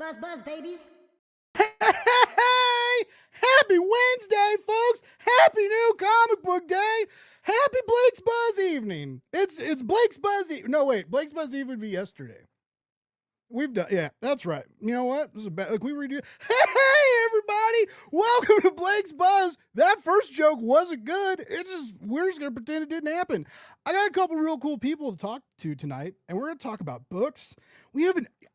buzz, buzz, babies. Hey! Happy Wednesday, folks! Happy new comic book day! Happy Blake's Buzz evening! It's Blake's Buzz Eve. No, wait, Blake's Buzz Eve would be yesterday. We've done, yeah, that's right. You know what? This is bad. Like we redo. Hey, everybody! Welcome to Blake's Buzz. That first joke wasn't good. We're just gonna pretend it didn't happen. I got a couple real cool people to talk to tonight, and we're gonna talk about books.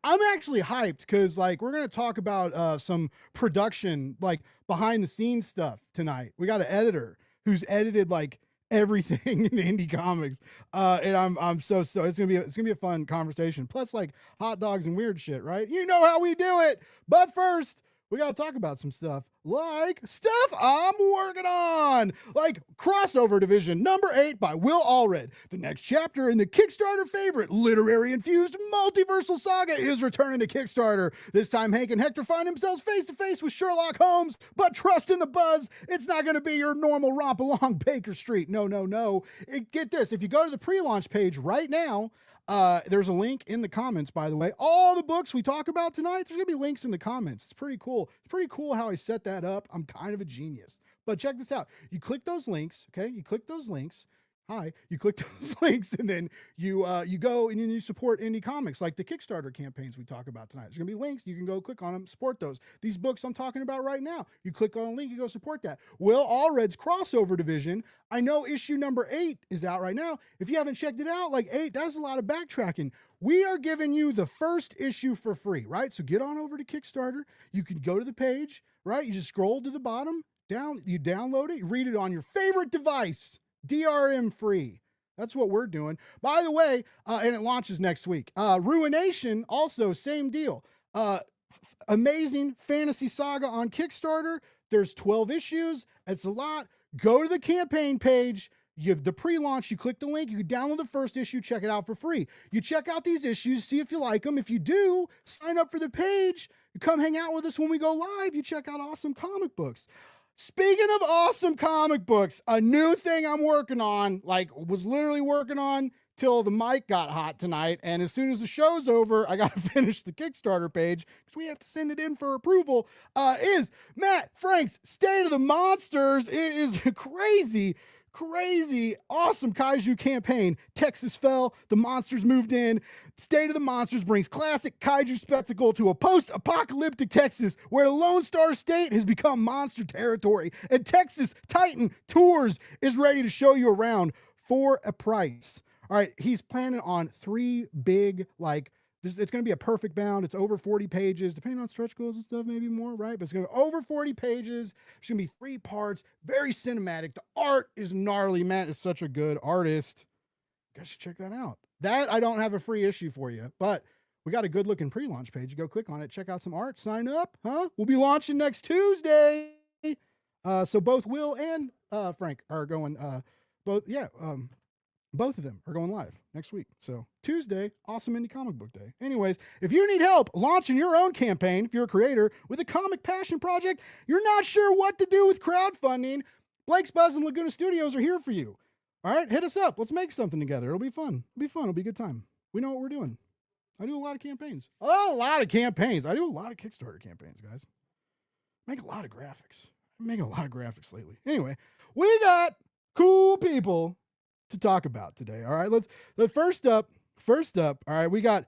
I'm actually hyped because like we're gonna talk about some production, like behind the scenes stuff tonight. We got an editor who's edited like everything in indie comics, and I'm so it's gonna be a fun conversation. Plus like hot dogs and weird shit, right? You know how we do it. But first, we gotta talk about some stuff like stuff I'm working on, like Crossover Division number 8 by Will Allred. The next chapter in the Kickstarter favorite literary infused multiversal saga is returning to Kickstarter. This time Hank and Hector find themselves face to face with Sherlock Holmes, but trust in the buzz, it's not going to be your normal romp along Baker Street. No. Get this, if you go to the pre-launch page right now, there's a link in the comments, by the way. All the books we talk about tonight, there's gonna be links in the comments. It's pretty cool. It's pretty cool how I set that up. I'm kind of a genius. But check this out. You click those links, okay? You click those links. You click those links, and then you go and you support indie comics, like the Kickstarter campaigns we talk about tonight. There's gonna be links. You can go click on them, support those. These books I'm talking about right now, you click on a link, you go support that. Will Allred's Crossover Division. I know issue number 8 is out right now. If you haven't checked it out, like 8, that's a lot of backtracking. We are giving you the first issue for free, right? So get on over to Kickstarter. You can go to the page, right? You just scroll to the bottom, you download it, you read it on your favorite device. DRM free. That's what we're doing. By the way, and it launches next week. Ruination, also same deal. Amazing fantasy saga on Kickstarter. There's 12 issues. It's a lot. Go to the campaign page. The pre-launch, you click the link, you can download the first issue, check it out for free. You check out these issues, see if you like them. If you do, sign up for the page. You come hang out with us when we go live. You check out awesome comic books. Speaking of awesome comic books, a new thing I'm working on, like was literally working on till the mic got hot tonight. And as soon as the show's over, I got to finish the Kickstarter page because we have to send it in for approval, is Matt Frank's State of the Monsters. It is a crazy, awesome kaiju campaign. Texas fell, the monsters moved in. State of the Monsters brings classic kaiju spectacle to a post-apocalyptic Texas where Lone Star State has become monster territory, and Texas Titan Tours is ready to show you around for a price. All right, he's planning on 3 big, it's going to be a perfect bound. It's over 40 pages, depending on stretch goals and stuff, maybe more, right? But it's going to be over 40 pages. It's going to be 3 parts, very cinematic. The art is gnarly. Matt is such a good artist. You guys should check that out. That I don't have a free issue for you, but we got a good looking pre-launch page. You go click on it, check out some art, sign up, huh? We'll be launching next Tuesday. So both Will and Frank are going, both of them are going live next week. So Tuesday, awesome indie comic book day. Anyways, if you need help launching your own campaign, if you're a creator with a comic passion project, you're not sure what to do with crowdfunding, Blake's Buzz and Laguna Studios are here for you. All right, hit us up. Let's make something together. It'll be fun. It'll be a good time. We know what we're doing. I do a lot of campaigns. I do a lot of Kickstarter campaigns, guys. Make a lot of graphics. I'm making a lot of graphics lately. Anyway, we got cool people to talk about today. All right, first up, all right, we got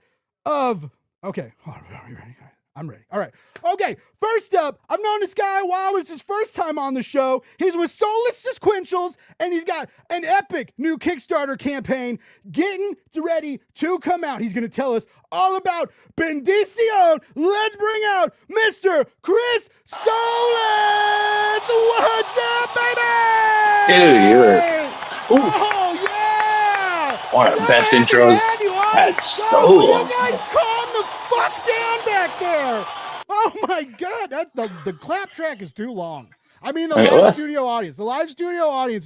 okay, hold on, are you ready? I'm ready. All right. Okay, first up, I've known this guy a while. It's his first time on the show. He's with Solis of Sequentials, and he's got an epic new Kickstarter campaign getting ready to come out. He's going to tell us all about Bendición. Let's bring out Mr. Chris Solis. What's up, baby? Dude, you were... Oh, yeah! One of the best intros. That's so long. You guys calm the fuck down back there. Oh my God, the clap track is too long. I mean, the live studio audience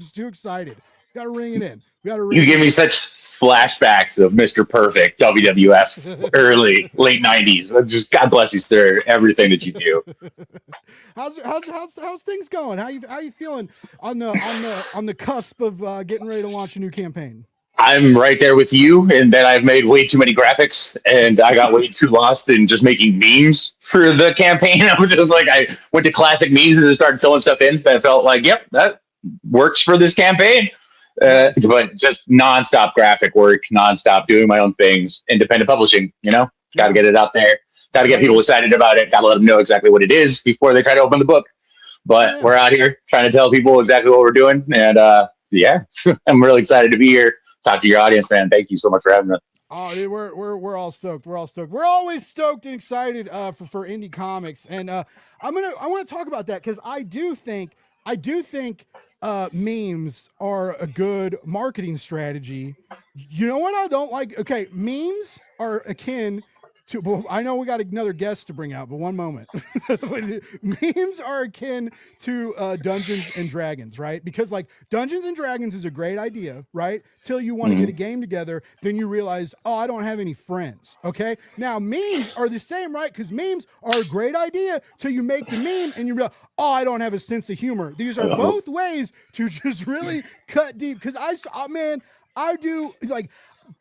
is too excited. Got to ring it in. You give me such flashbacks of Mr. Perfect, WWF's early, late 90s. Just God bless you, sir. Everything that you do. How's things going? How you feeling on the cusp of getting ready to launch a new campaign? I'm right there with you, and then I've made way too many graphics, and I got way too lost in just making memes for the campaign. I was just like, I went to classic memes and just started filling stuff in that felt like, yep, that works for this campaign. Nice. But just nonstop graphic work, nonstop doing my own things, independent publishing. Got to get it out there. Got to get people excited about it. Got to let them know exactly what it is before they try to open the book. But we're out here trying to tell people exactly what we're doing, and yeah, I'm really excited to be here. Talk to your audience, man. Thank you so much for having us. Oh, dude, we're all stoked. We're all stoked. We're always stoked and excited for indie comics, and I want to talk about that because I do think memes are a good marketing strategy. You know what I don't like? Okay, memes are akin to. Well, I know we got another guest to bring out, but one moment. Memes are akin to Dungeons and Dragons, right? Because like Dungeons and Dragons is a great idea, right? Till you want to get a game together, then you realize, oh, I don't have any friends. Okay, now memes are the same, right? Because memes are a great idea till you make the meme and you realize, oh, I don't have a sense of humor. These are both ways to just really cut deep. Because I do like.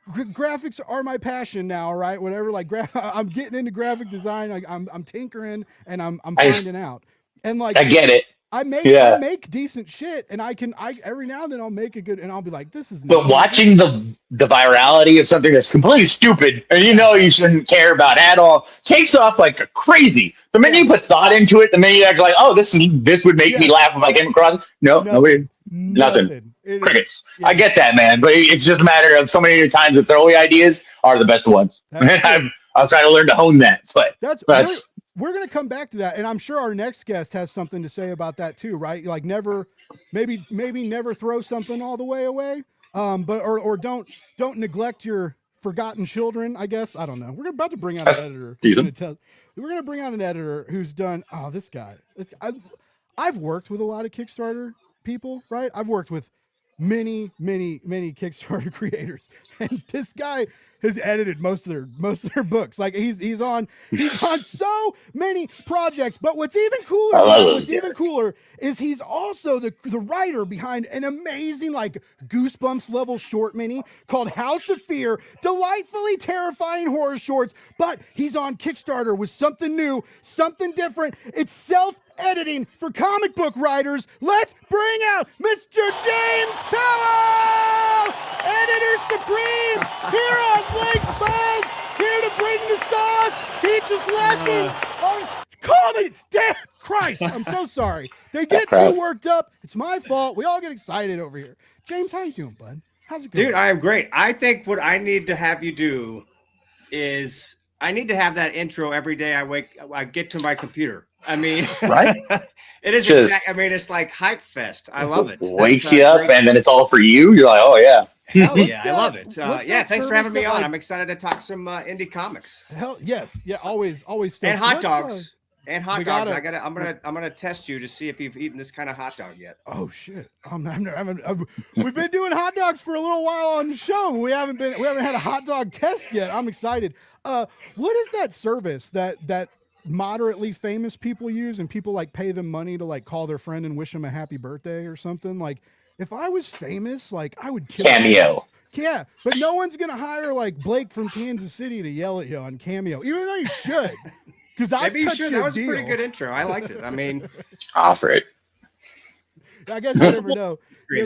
Graphics are my passion now, right? Whatever, like I'm getting into graphic design. Like I'm tinkering and I'm finding out. And like I get it. I make decent shit, and I every now and then I'll make a good, and I'll be like, this is. But watching the virality of something that's completely stupid and you shouldn't care about at all takes off like crazy. The minute you put thought into it, the minute you act like, oh, this would make me laugh if I came across. Nothing. Crickets. I get that, man, but it's just a matter of so many times the throwaway ideas are the best ones. I'm trying to learn to hone that, but that's. We're going to come back to that, and I'm sure our next guest has something to say about that too, right? Like maybe never throw something all the way away, but or don't neglect your forgotten children. I guess I don't know. We're about to bring out an editor. We're going to bring out an editor who's done. Oh, this guy. I've worked with a lot of Kickstarter people, right? I've worked with many Kickstarter creators, and this guy has edited most of their books. Like he's on so many projects. But what's even cooler is he's also the writer behind an amazing like Goosebumps level short mini called House of Fear, delightfully terrifying horror shorts. But he's on Kickstarter with something new, something different. It's self-editing for comic book writers. Let's bring out Mr. James Powell, Editor Supreme, here on Blake's Buzz, here to bring the sauce, teach us lessons on comics. Damn Christ, I'm so sorry. They get too worked up. It's my fault. We all get excited over here. James, how you doing, bud? How's it going? Dude, I am great. I think what I need to have you do is I need to have that intro every day I get to my computer. I mean, right? It is exact. I mean, it's like hype fest. I love it. Wakes you up, and then it's all for you. You're like, oh yeah. Hell yeah, I love it. Yeah, thanks for having me on. I'm excited to talk some indie comics. Hell yes, yeah, always. And hot dogs. And hot dogs. I'm gonna test you to see if you've eaten this kind of hot dog yet. Oh shit! We've been doing hot dogs for a little while on the show. We haven't had a hot dog test yet. I'm excited. What is that service that moderately famous people use and people like pay them money to like call their friend and wish them a happy birthday or something? Like if I was famous, like I would kill Cameo. Yeah, but no one's gonna hire like Blake from Kansas City to yell at you on Cameo, even though you should. Because maybe you should. That was a pretty good intro. I liked it. I mean, offer it. I guess you never know.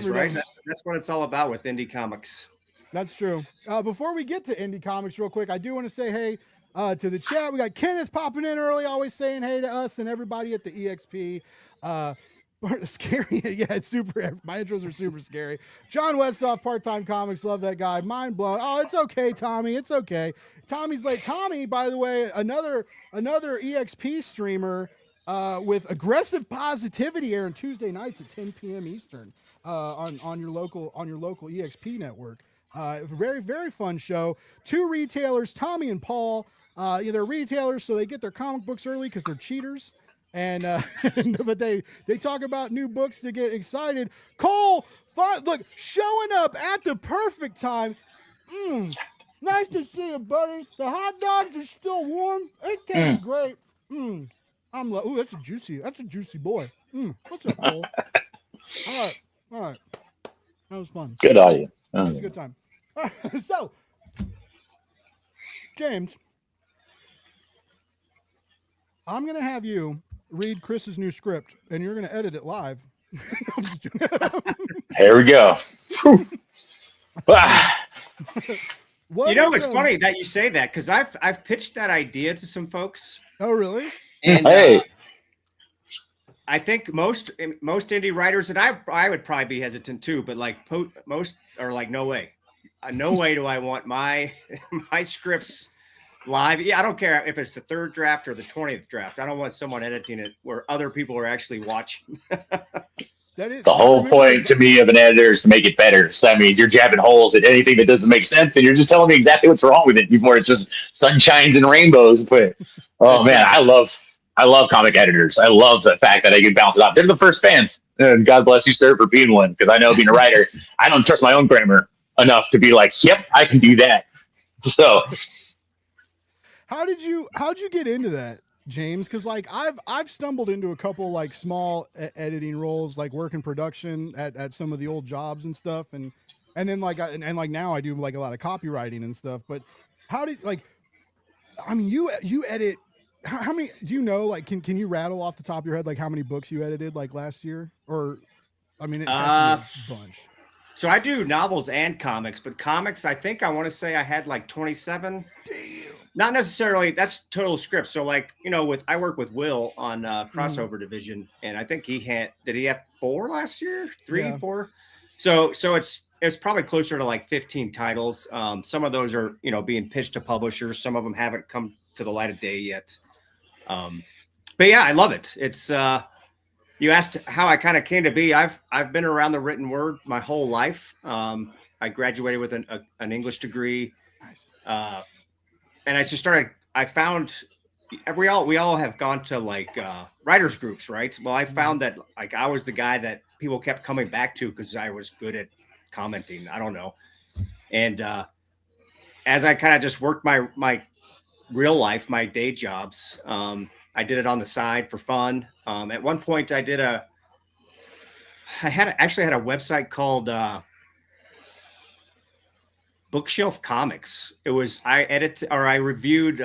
Right? That's what it's all about with indie comics. That's true. Before we get to indie comics, real quick, I do want to say hey to the chat. We got Kenneth popping in early, always saying hey to us and everybody at the EXP. Scary. Yeah, it's super. My intros are super scary. John Westhoff, Part-Time Comics. Love that guy. Mind blown. Oh, it's okay, Tommy. It's okay. Tommy's like, Tommy, by the way, another EXP streamer with aggressive positivity airing Tuesday nights at 10 p.m. Eastern on your local EXP network. Very, very fun show. Two retailers, Tommy and Paul. They're retailers, so they get their comic books early because they're cheaters. And but they talk about new books to get excited. Cole, look, showing up at the perfect time. Nice to see you, buddy. The hot dogs are still warm. It can be great. I'm like, ooh, that's a juicy boy. What's up, Cole? All right. That was fun. Good audience. It was a good time. So, James, I'm going to have you read Chris's new script, and you're going to edit it live. Here we go. Ah, What You know, is, it's funny that you say that because I've pitched that idea to some folks, Oh, really? and Hey. I think most indie writers, and I would probably be hesitant too, but like most are like, no way, no way do I want my my scripts live. Yeah, I don't care if it's the 3rd draft or the 20th draft. I don't want someone editing it where other people are actually watching. That is the whole point to me of an editor is to make it better. So that means you're jabbing holes at anything that doesn't make sense, and you're just telling me exactly what's wrong with it before it's just sunshines and rainbows. But oh man, I love comic editors. I love the fact that I can bounce it off. They're the first fans, and God bless you, sir, for being one. Because I know being a writer, I don't trust my own grammar enough to be like, yep, I can do that. So, how'd you get into that, James? Because like I've stumbled into a couple like small editing roles, like work in production at some of the old jobs and stuff, and then like and like now I do like a lot of copywriting and stuff. But how did like, I mean, you edit. How many do you know? Like, can you rattle off the top of your head like how many books you edited like last year? Or, I mean, it has to be a bunch. So I do novels and comics, but comics, I think I want to say I had like 27. Damn. Not necessarily, that's total scripts. So like, you know, I work with Will on crossover division, and I think did he have 4 last year? 3, Yeah. 4? So it's probably closer to like 15 titles. Some of those are, you know, being pitched to publishers. Some of them haven't come to the light of day yet. But yeah, I love it. It's you asked how I kind of came to be. I've been around the written word my whole life. I graduated with an English degree. Nice. And I just started. I found we all have gone to like writers groups, right? Well, I found that like I was the guy that people kept coming back to because I was good at commenting. I don't know. And as I kind of just worked my real life, my day jobs, I did it on the side for fun. At one point, I actually had a website called Bookshelf Comics. It was I reviewed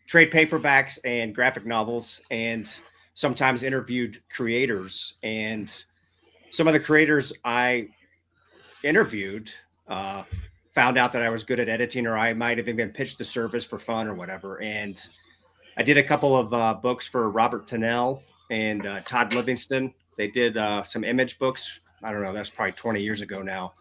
trade paperbacks and graphic novels, and sometimes interviewed creators. And some of the creators I interviewed found out that I was good at editing, or I might have even pitched the service for fun or whatever. And I did a couple of books for Robert Tennell and Todd Livingston. They did some image books. I don't know. That's probably 20 years ago now.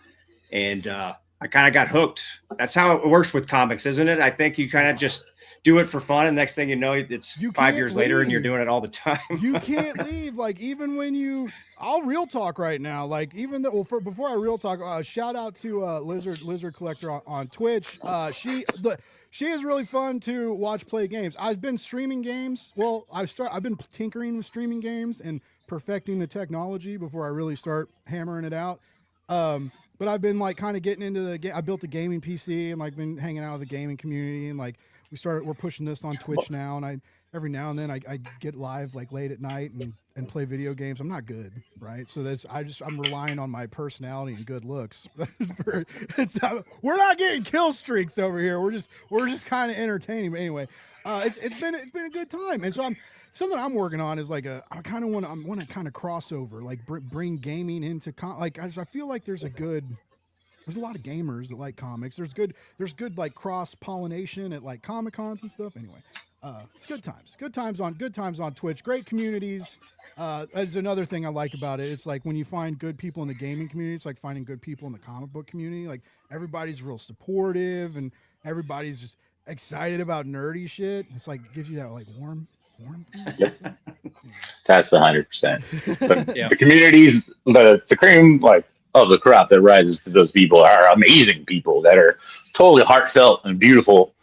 And I kind of got hooked. That's how it works with comics, isn't it? I think you kind of just do it for fun, and next thing you know, it's 5 years later and you're doing it all the time. You can't leave. Like, even when I'll real talk right now. Like, even though, before I real talk, shout out to Lizard Collector on Twitch. She is really fun to watch play games. I've been streaming games. Well, I've been tinkering with streaming games and perfecting the technology before I really start hammering it out. But I've been like kind of getting into the game. I built a gaming PC and like been hanging out with the gaming community, and like we're pushing this on Twitch now. And every now and then I get live like late at night and play video games. I'm not good, right? So I'm relying on my personality and good looks. We're not getting kill streaks over here. We're just kind of entertaining. But anyway, it's been a good time. And so something I'm working on is like I want to kind of cross over, like bring gaming into as I feel like there's a lot of gamers that like comics. There's good like cross pollination at like Comic Cons and stuff. Anyway, it's good times on Twitch. Great communities. That's another thing I like about it. It's like when you find good people in the gaming community, it's like finding good people in the comic book community. Like everybody's real supportive and everybody's just excited about nerdy shit. It's like gives you that like warm. That's the 100%. Yeah. The communities, the cream of the crop that rises to those people are amazing people that are totally heartfelt and beautiful.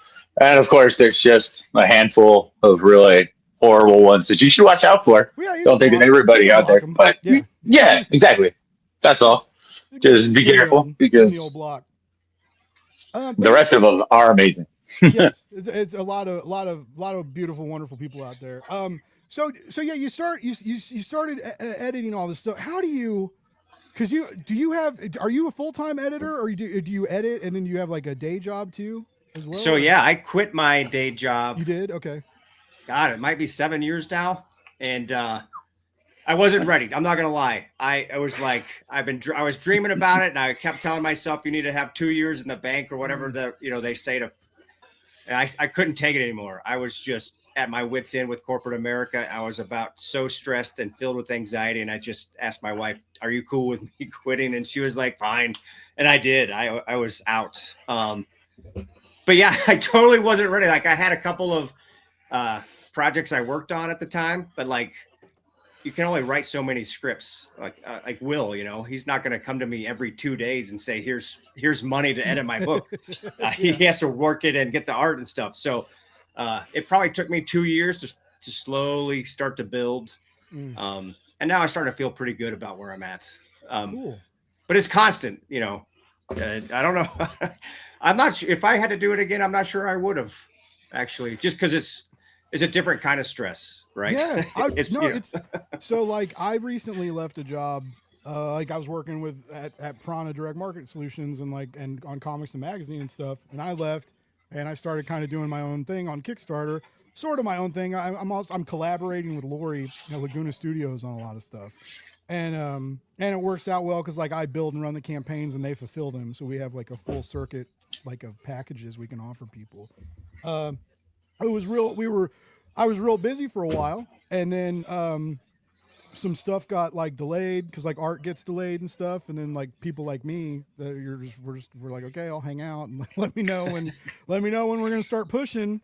And of course, there's just a handful of really horrible ones that you should watch out for. Don't think that everybody out there, but yeah, exactly. That's all. Just be careful because the rest of them are amazing. Yes, it's a lot of beautiful, wonderful people out there. So yeah, you started editing all this stuff. How do you Because are you a full-time editor, or do you edit and then you have like a day job too as well? So yeah, I quit my day job. You did? Okay. God, it might be 7 years now. And I wasn't ready. I'm not going to lie. I was like, I was dreaming about it. And I kept telling myself, you need to have 2 years in the bank or whatever they say to, and I couldn't take it anymore. I was just at my wit's end with corporate America. I was about so stressed and filled with anxiety. And I just asked my wife, are you cool with me quitting? And she was like, fine. And I did. I was out. But yeah, I totally wasn't ready. Like I had a couple of projects I worked on at the time, but like you can only write so many scripts. Like Will, he's not going to come to me every 2 days and say, here's money to edit my book. He has to work it and get the art and stuff. So it probably took me 2 years to slowly start to build. And now I start to feel pretty good about where I'm at. Cool. But it's constant, I don't know. I'm not sure if I had to do it again. I'm not sure I would have actually, just because it's a different kind of stress, right? Yeah. So like I recently left a job. Like I was working at Prana Direct Market Solutions and on comics and magazine and stuff. And I left and I started kind of doing my own thing on Kickstarter, sort of my own thing. I'm collaborating with Lori at Laguna Studios on a lot of stuff. And it works out well because like I build and run the campaigns and they fulfill them. So we have like a full circuit like of packages we can offer people. I was real busy for a while, and then some stuff got like delayed because like art gets delayed and stuff, and then like people like me that we're like, okay, I'll hang out and let me know when we're gonna start pushing.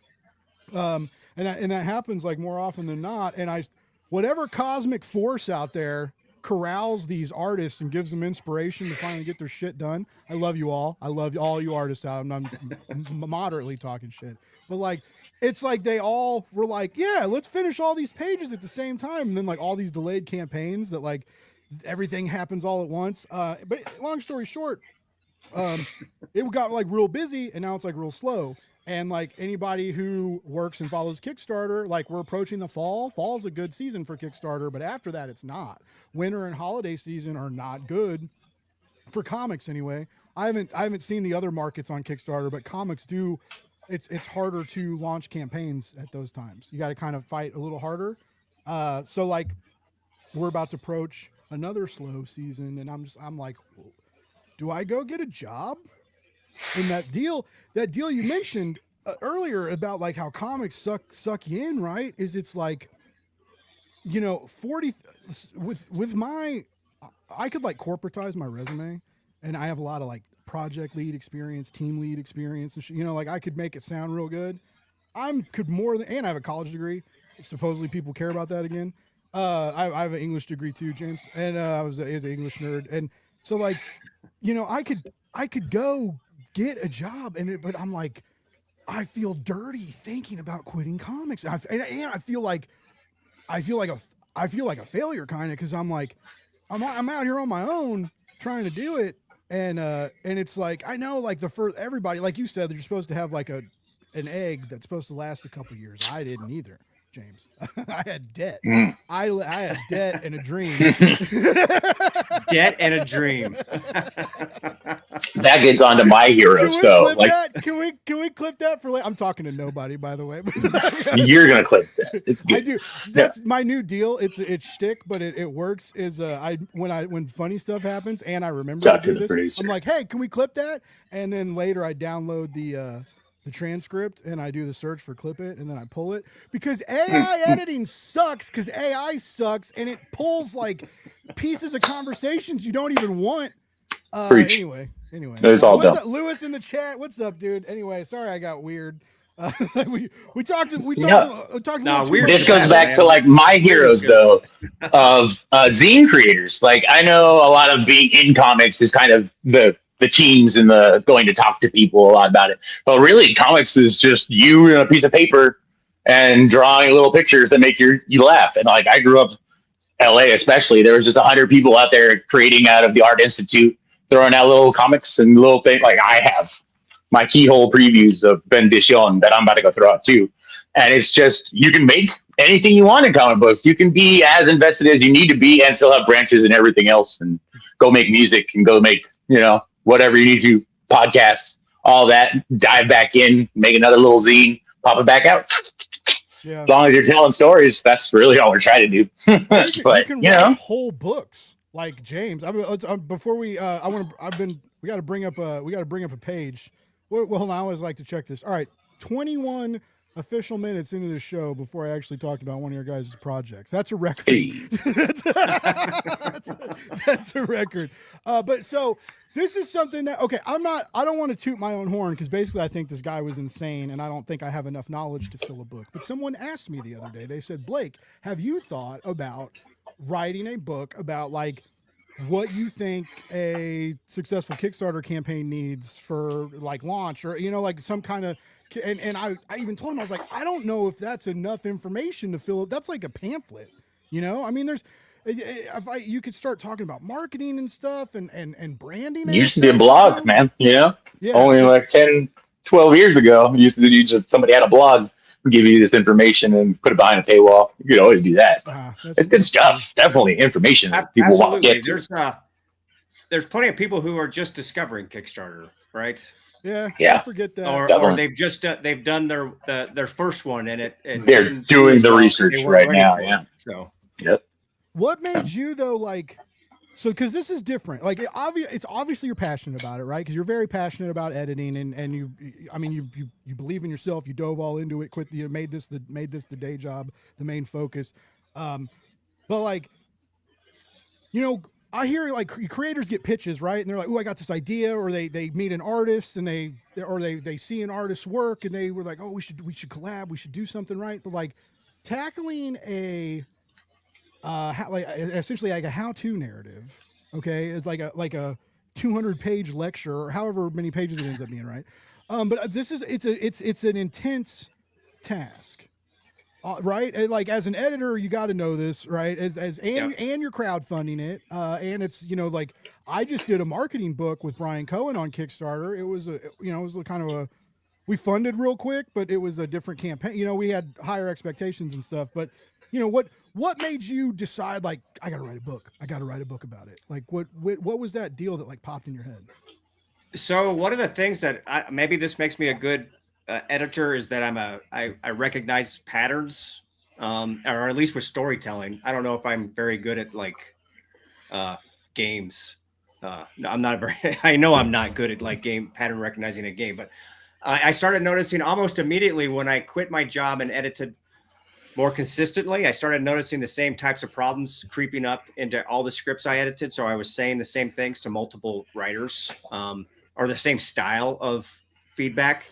And that happens like more often than not. And whatever cosmic force out there corrals these artists and gives them inspiration to finally get their shit done. I love you all. I love all you artists out. I'm moderately talking shit, but like it's like they all were like, yeah, let's finish all these pages at the same time, and then like all these delayed campaigns that like everything happens all at once. But long story short, it got like real busy, and now it's like real slow. And like anybody who works and follows Kickstarter, like we're approaching the fall. Fall's a good season for Kickstarter, but after that, it's not. Winter and holiday season are not good for comics anyway. I haven't seen the other markets on Kickstarter, but comics do. It's harder to launch campaigns at those times. You got to kind of fight a little harder. So like we're about to approach another slow season, and I'm like, do I go get a job? And that deal you mentioned earlier about like how comics suck you in, right? It's like, 40 with my, I could like corporatize my resume, and I have a lot of like project lead experience, team lead experience, and like I could make it sound real good. And I have a college degree. Supposedly people care about that again. I have an English degree too, James, and I was an English nerd, and so like, I could go get a job but I'm like, I feel dirty thinking about quitting comics. And I feel like a failure kind of, cause I'm like, I'm out here on my own trying to do it. And it's like, I know like everybody, like you said, they're supposed to have like an egg that's supposed to last a couple years. I didn't either, James. I had debt. I had debt and a dream. Debt and a dream. That gets onto my heroes. So like, can we clip that for later? I'm talking to nobody, by the way. You're gonna clip that. It's good. I do. That's my new deal. It's shtick, but it works. Is when funny stuff happens and I remember to do this, producer. I'm like, hey, can we clip that? And then later I download the transcript and I do the search for clip it, and then I pull it, because AI editing sucks, because AI sucks and it pulls like pieces of conversations you don't even want. Anyway, it's all what's done. up, Lewis in the chat? What's up, dude? Anyway, sorry I got weird. We talked. Weird. This goes back to like my heroes though, of zine creators. Like I know a lot of being in comics is kind of the teens and the going to talk to people a lot about it. But really, comics is just you and a piece of paper and drawing little pictures that make you laugh. And like I grew up LA, especially, there was just 100 people out there creating out of the Art Institute, throwing out little comics and little things. Like I have my keyhole previews of Bendición that I'm about to go throw out too. And it's just, you can make anything you want in comic books. You can be as invested as you need to be and still have branches and everything else. And go make music and go make, whatever you need to, podcasts, all that, dive back in, make another little zine, pop it back out. Yeah. As long as you're telling stories, that's really all we're trying to do. You can write whole books like James. Before we, we got to bring up a page. Well, now I always like to check this. All right, 21 official minutes into the show before I actually talked about one of your guys' projects. That's a record. Hey. that's a record. But so this is something that, okay, I don't want to toot my own horn because basically I think this guy was insane and I don't think I have enough knowledge to fill a book. But someone asked me the other day, they said, Blake, have you thought about writing a book about like what you think a successful Kickstarter campaign needs for like launch or, like some kind of, and I even told him, I was like, I don't know if that's enough information to fill up. That's like a pamphlet, I mean, you could start talking about marketing and stuff and branding. It used to be a blog, man. Yeah, only like 10, 12 years ago, somebody had a blog, give you this information and put it behind a paywall. You could always do that. It's good stuff. Definitely information that people want to get to. There's plenty of people who are just discovering Kickstarter, right? Yeah. I forget that. Or they've done their first one in it. And they're doing the research right now. Yeah. So. Yep. What made you though because this is different. Like it's obviously you're passionate about it, right? Because you're very passionate about editing and you believe in yourself. You dove all into it. You made this the day job, the main focus. But like, I hear like creators get pitches, right? And they're like, "Oh, I got this idea," or they meet an artist and they see an artist's work and they were like, "Oh, we should collab. We should do something," right? But like tackling essentially like a how-to narrative, okay, is like a 200-page lecture or however many pages it ends up being, right? But it's an intense task, right? Like as an editor, you got to know this, right? And you're crowdfunding it, and it's like I just did a marketing book with Brian Cohen on Kickstarter. It was we funded real quick, but it was a different campaign. We had higher expectations and stuff, but what made you decide like I got to write a book? I got to write a book about it. Like what was that deal that like popped in your head? So one of the things that maybe this makes me a good editor is that I recognize patterns, or at least with storytelling. I don't know if I'm very good at like games. No, I'm not I know I'm not good at like game pattern recognizing a game, but I started noticing almost immediately when I quit my job and edited more consistently, I started noticing the same types of problems creeping up into all the scripts I edited. So I was saying the same things to multiple writers, or the same style of feedback.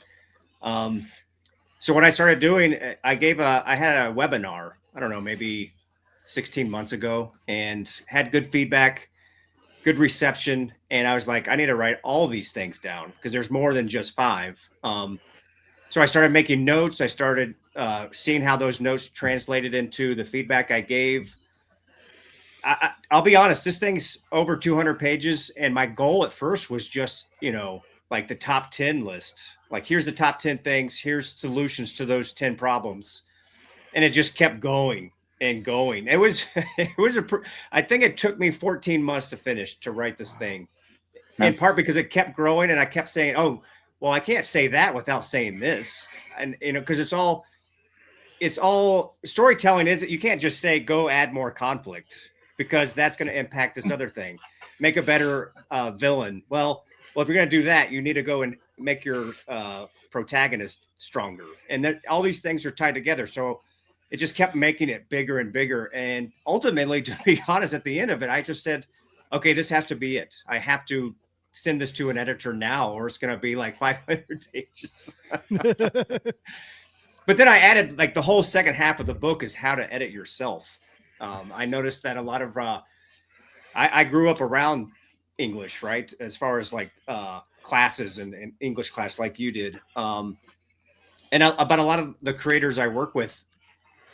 So what I started doing, I had a webinar, I don't know, maybe 16 months ago, and had good feedback, good reception. And I was like, I need to write all these things down because there's more than just 5. So I started making notes. I started seeing how those notes translated into the feedback I gave. I'll be honest, this thing's over 200 pages. And my goal at first was just, like the top 10 list. Like, here's the top 10 things. Here's solutions to those 10 problems. And it just kept going and going. It was, I think it took me 14 months to write this thing. In part because it kept growing and I kept saying, oh, well, I can't say that without saying this. And, because it's all storytelling is that you can't just say, go add more conflict because that's going to impact this other thing. Make a better villain. Well, if you're going to do that, you need to go and make your protagonist stronger. And then all these things are tied together. So it just kept making it bigger and bigger. And ultimately, to be honest, at the end of it, I just said, okay, this has to be it. I have to send this to an editor now, or it's going to be like 500 pages. But then I added like the whole second half of the book is how to edit yourself. I noticed that a lot of, I grew up around English, right? As far as like classes and English class like you did. But a lot of the creators I work with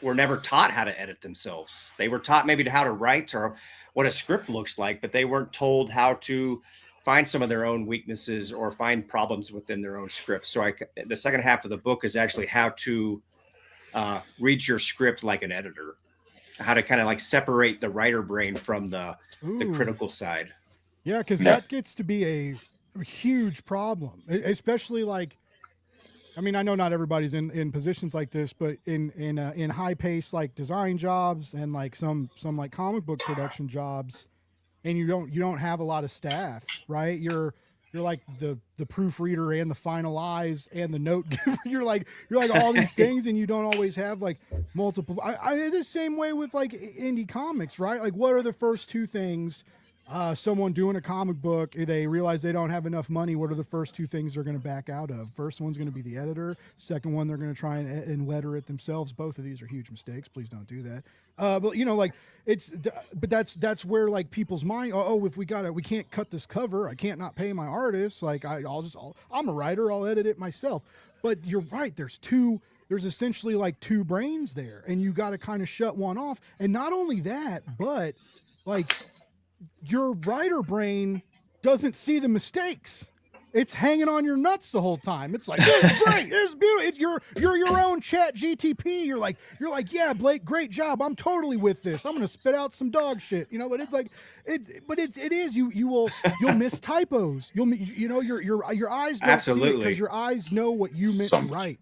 were never taught how to edit themselves. They were taught maybe how to write or what a script looks like, but they weren't told how to find some of their own weaknesses or find problems within their own script. So the second half of the book is actually how to read your script like an editor, how to kind of like separate the writer brain from the critical side. Yeah, because Yeah. that gets to be a huge problem, especially like, I mean, I know not everybody's in positions like this, but in high paced like design jobs and like some like comic book production jobs, and you don't have a lot of staff, right? You're like the proofreader and the final eyes and the note giver. You're like all these things, and you don't always have like multiple. I the same way with like indie comics, right? Like, what are the first two things? Someone doing a comic book, they realize they don't have enough money. What are the first two things they're going to back out of? First one's going to be the editor. Second one, they're going to try and letter it themselves. Both of these are huge mistakes. Please don't do that. But you know, like but that's where like people's mind. Oh, if we can't cut this cover. I can't not pay my artist. Like I'm a writer. I'll edit it myself. But you're right. There's essentially like two brains there, and you got to kind of shut one off. And not only that, but like, your writer brain doesn't see the mistakes. It's hanging on your nuts the whole time. It's like, this is great, this is beautiful. You're your own chat GTP. You're like, yeah, Blake, great job. I'm totally with this. I'm gonna spit out some dog shit. You know, but it's like, you'll miss typos. Your eyes don't see it because your eyes know what you meant to write.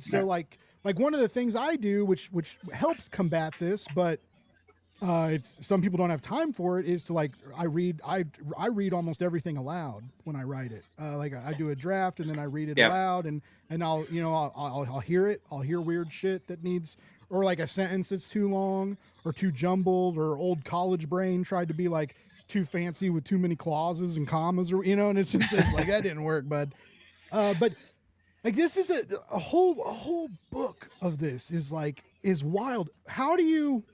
So like one of the things I do, which helps combat this, but it's some people don't have time for it, is to like I read almost everything aloud when I write it. Like I do a draft and then I read it aloud, and I'll hear it. I'll hear weird shit that needs, or like a sentence that's too long or too jumbled, or old college brain tried to be like too fancy with too many clauses and commas, or and it's like that didn't work, bud. But like, this is a whole book of this is wild. How do you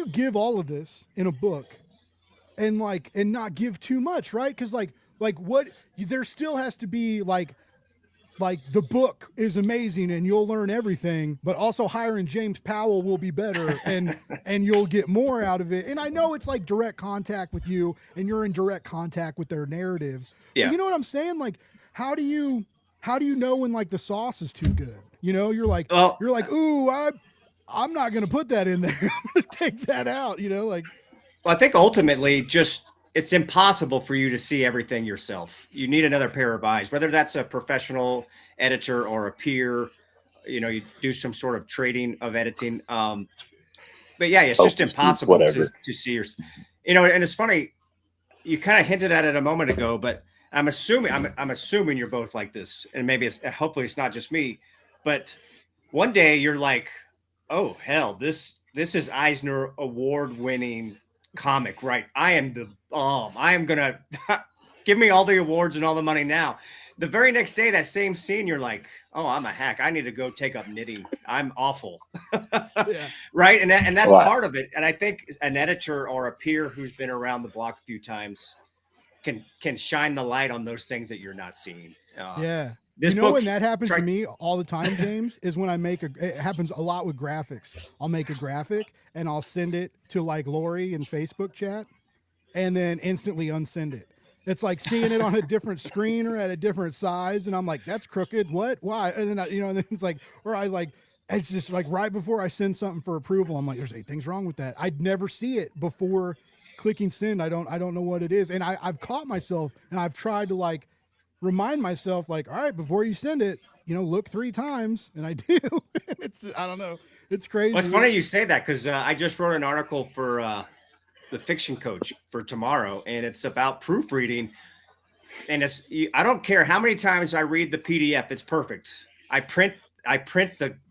give all of this in a book and not give too much, right? Because like what there still has to be like the book is amazing and you'll learn everything, but also hiring James Powell will be better and you'll get more out of it. And I know it's like direct contact with you and you're in direct contact with their narrative. Yeah. But you know what I'm saying? Like, how do you know when like the sauce is too good? You know, you're like, ooh, I'm not going to put that in there. I'm going to take that out, like. Well, I think ultimately it's impossible for you to see everything yourself. You need another pair of eyes, whether that's a professional editor or a peer, you do some sort of trading of editing. But yeah, it's just impossible to see your, and it's funny, you kind of hinted at it a moment ago, but I'm assuming you're both like this, and maybe hopefully it's not just me, but one day you're like, oh hell, this is Eisner Award-winning comic, right? I am the bomb. I am gonna give me all the awards and all the money now. The very next day, that same scene, you're like, oh, I'm a hack. I need to go take up knitting. I'm awful. Yeah. Right? And that's part of it. And I think an editor or a peer who's been around the block a few times can shine the light on those things that you're not seeing. Yeah. When that happens to me all the time, James, is when it happens a lot with graphics. I'll make a graphic and I'll send it to like Lori in Facebook chat and then instantly unsend it. It's like seeing it on a different screen or at a different size. And I'm like, that's crooked. What? Why? And then, and then it's like, it's just like right before I send something for approval, I'm like, there's 8 things wrong with that. I'd never see it before clicking send. I don't know what it is. And I've caught myself and I've tried to like remind myself, like, all right, before you send it, look 3 times, and I do. I don't know, it's crazy. Well, it's funny you say that because I just wrote an article for the Fiction Coach for tomorrow, and it's about proofreading. And I don't care how many times I read the PDF, it's perfect. I print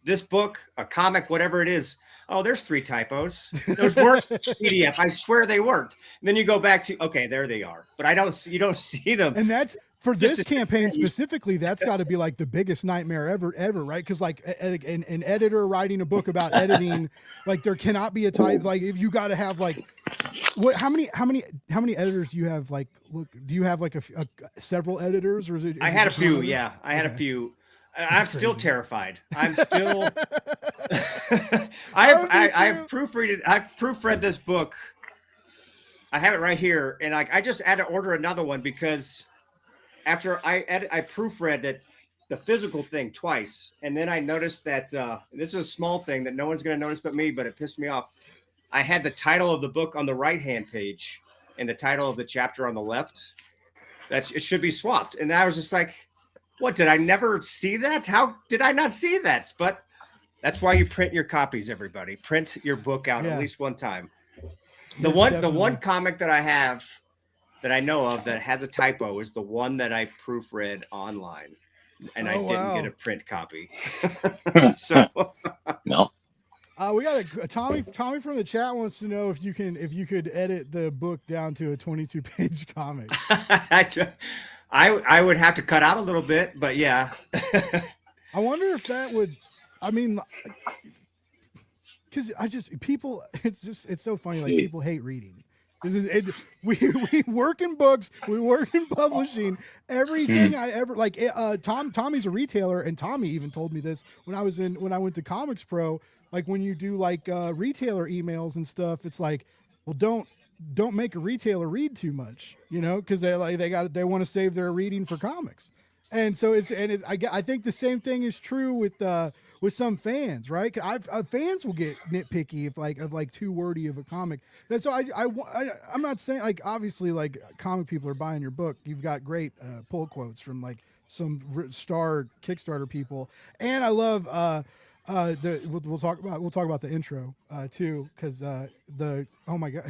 this book, a comic, whatever it is. Oh, there's 3 typos. Those weren't PDF. I swear they weren't. And then you go back to, okay, there they are. But you don't see them. And that's for this campaign specifically. That's got to be like the biggest nightmare ever, right? Because like an editor writing a book about editing, like there cannot be a type. Like if you got to have like, what? How many editors do you have? Like, look, do you have like several editors, or is it? I had a few. Yeah, I had a few. I'm still terrified. I'm still. I've proofread this book. I have it right here, and I just had to order another one because after I proofread that the physical thing twice, and then I noticed that this is a small thing that no one's going to notice but me, but it pissed me off. I had the title of the book on the right-hand page, and the title of the chapter on the left, it should be swapped. And I was just like, what, did I never see that? How did I not see that? But that's why you print your copies, everybody. Print your book out at least one time. The one comic that I have that I know of that has a typo is the one that I proofread online, and I didn't get a print copy. So no. We got a Tommy from the chat wants to know if you could edit the book down to a 22-page comic. I would have to cut out a little bit, but yeah. I wonder if that would, I mean, because it's so funny. Like, people hate reading. We work in books, we work in publishing. Everything I ever like. Tommy's a retailer, and Tommy even told me this when I went to Comics Pro. Like, when you do like retailer emails and stuff, it's like, well, don't make a retailer read too much, you know, because they want to save their reading for comics. And so I think the same thing is true with some fans, right? Fans will get nitpicky if like too wordy of a comic. And so I'm not saying, like, obviously, like, comic people are buying your book. You've got great pull quotes from like some star Kickstarter people, and I love we'll talk about the intro too, because oh my god,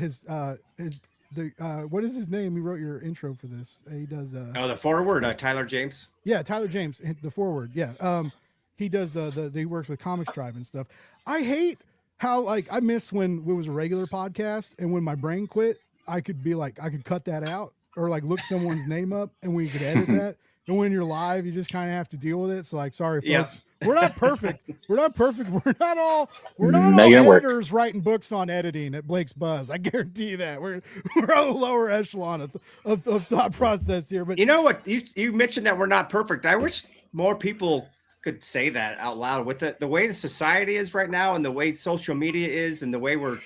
what is his name? He wrote your intro for this. He does the foreword, Tyler James. Yeah, Tyler James, the foreword. Yeah. He does he works with Comics Tribe and stuff. I hate how, like, I miss when it was a regular podcast, and when my brain quit, I could be like, I could cut that out, or like look someone's name up and we could edit that. And when you're live, you just kind of have to deal with it. So, like, sorry, folks. We're not perfect. We're not perfect. We're not all editors writing books on editing at Blake's Buzz. I guarantee that. We're on a lower echelon of thought process here. But you know what? You mentioned that we're not perfect. I wish more people could say that out loud. With the way the society is right now, and the way social media is, and the way we're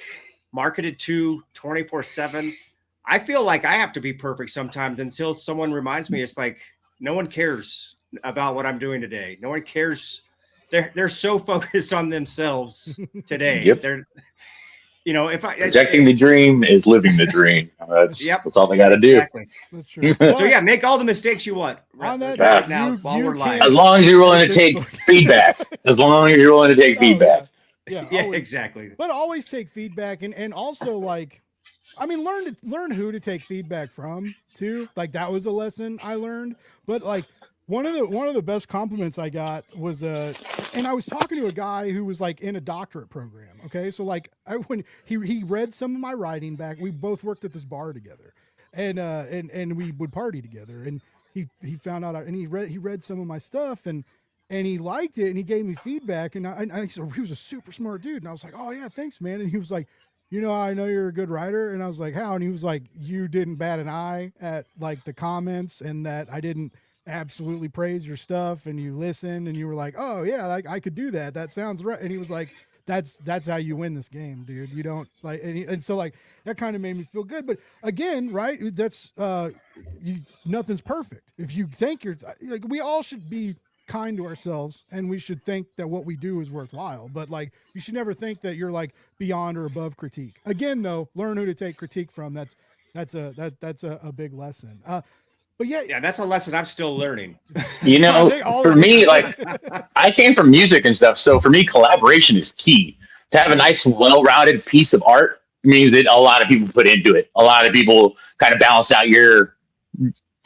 marketed to 24/7, I feel like I have to be perfect sometimes until someone reminds me. It's like, no one cares about what I'm doing today. No one cares. They're so focused on themselves today. Yep. They're, you know, projecting the dream is living the dream. That's all they got to do. Exactly. That's true. So yeah, make all the mistakes you want right now while we're live. As long as you're willing to take feedback. As long as you're willing to take feedback. Yeah, always, exactly. But always take feedback, and also, like, I mean, learn who to take feedback from too. Like, that was a lesson I learned. But like, one of the best compliments I got was and I was talking to a guy who was like in a doctorate program. Okay, so like, when he read some of my writing back, we both worked at this bar together, and we would party together, and he found out, and he read some of my stuff, and he liked it, and he gave me feedback, and he was a super smart dude, and I was like, oh yeah, thanks, man. And he was like, you know, I know you're a good writer. And I was like, how? And he was like, you didn't bat an eye at like the comments, and that I didn't absolutely praise your stuff, and you listened, and you were like, oh yeah, like, I could do that. That sounds right. And he was like, that's how you win this game, dude. You don't like, and so like, that kind of made me feel good. But again, right, that's nothing's perfect. If you think you're like, we all should be kind to ourselves, and we should think that what we do is worthwhile, but like, you should never think that you're like beyond or above critique. Again, though, learn who to take critique from. That's a big lesson. But yeah, that's a lesson I'm still learning. You know, for me, like, I came from music and stuff, so for me, collaboration is key. To have a nice, well-rounded piece of art means that a lot of people put into it. A lot of people kind of balance out your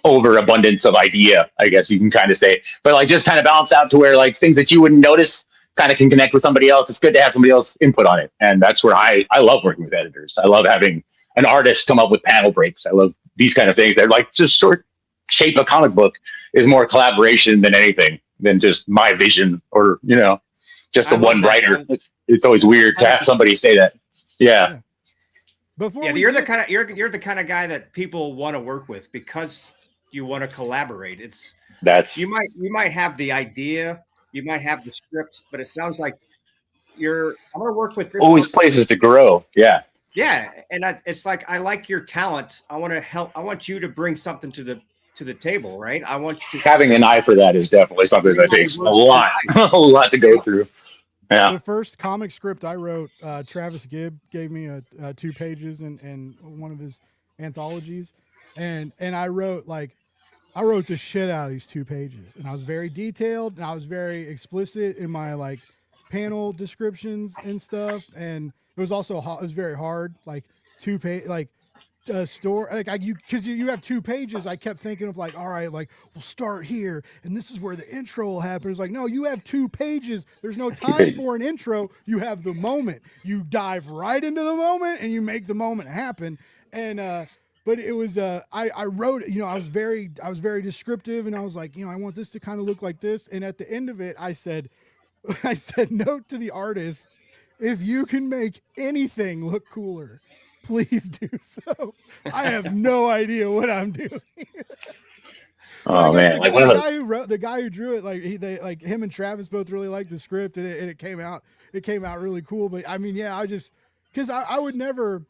overabundance of idea, I guess you can kind of say, but like, just kind of balance out to where like things that you wouldn't notice kind of can connect with somebody else. It's good to have somebody else input on it, and that's where I love working with editors. I love having an artist come up with panel breaks. I love these kind of things. They're like, just sort of shape a comic book is more collaboration than anything, than just my vision, or, you know, just the one writer. It's always weird to have somebody say that. Yeah. You're the kind of guy that people want to work with because you want to collaborate. You might have the idea, you might have the script, but it sounds like I'm going to work with this. Always places to grow. Yeah. Yeah. And it's like, I like your talent. I want to help. I want you to bring something to the table, right? I want to. Having an eye for that is definitely something that takes a lot to go through. Yeah. The first comic script I wrote, Travis Gibb gave me 2 pages, and one of his anthologies, and I wrote the shit out of these 2 pages, and I was very detailed and I was very explicit in my like panel descriptions and stuff, and it was also it was very hard, like 2 page like store like because you have 2 pages. I kept thinking of like, all right, like we'll start here and this is where the intro will happen. It's like, no, you have 2 pages. There's no time for an intro. You have the moment. You dive right into the moment and you make the moment happen. And but it was I wrote, I was very descriptive, and I was like, I want this to kind of look like this. And at the end of it, I said note to the artist, if you can make anything look cooler, please do so. I have no idea what I'm doing. Oh man! The guy who drew it, like him and Travis both really liked the script, and it came out really cool. But I mean, yeah, because I would never,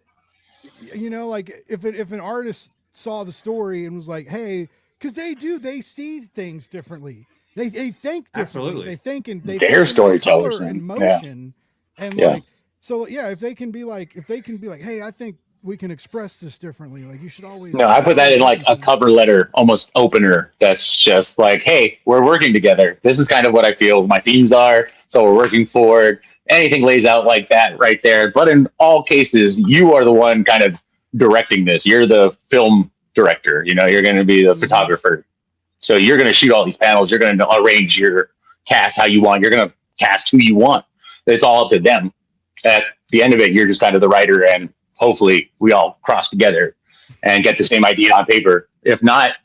like if an artist saw the story and was like, hey, because they see things differently. They think differently. Absolutely. They think in storytellers and motion, and like. So yeah, if they can be like, hey, I think we can express this differently. Like you should always. No, I put that in like a cover letter, almost opener. That's just like, hey, we're working together. This is kind of what I feel my themes are. So we're working forward. Anything lays out like that right there. But in all cases, you are the one kind of directing this. You're the film director. You're going to be the photographer. So you're going to shoot all these panels. You're going to arrange your cast how you want. You're going to cast who you want. It's all up to them. At the end of it, you're just kind of the writer, and hopefully we all cross together and get the same idea on paper. If not,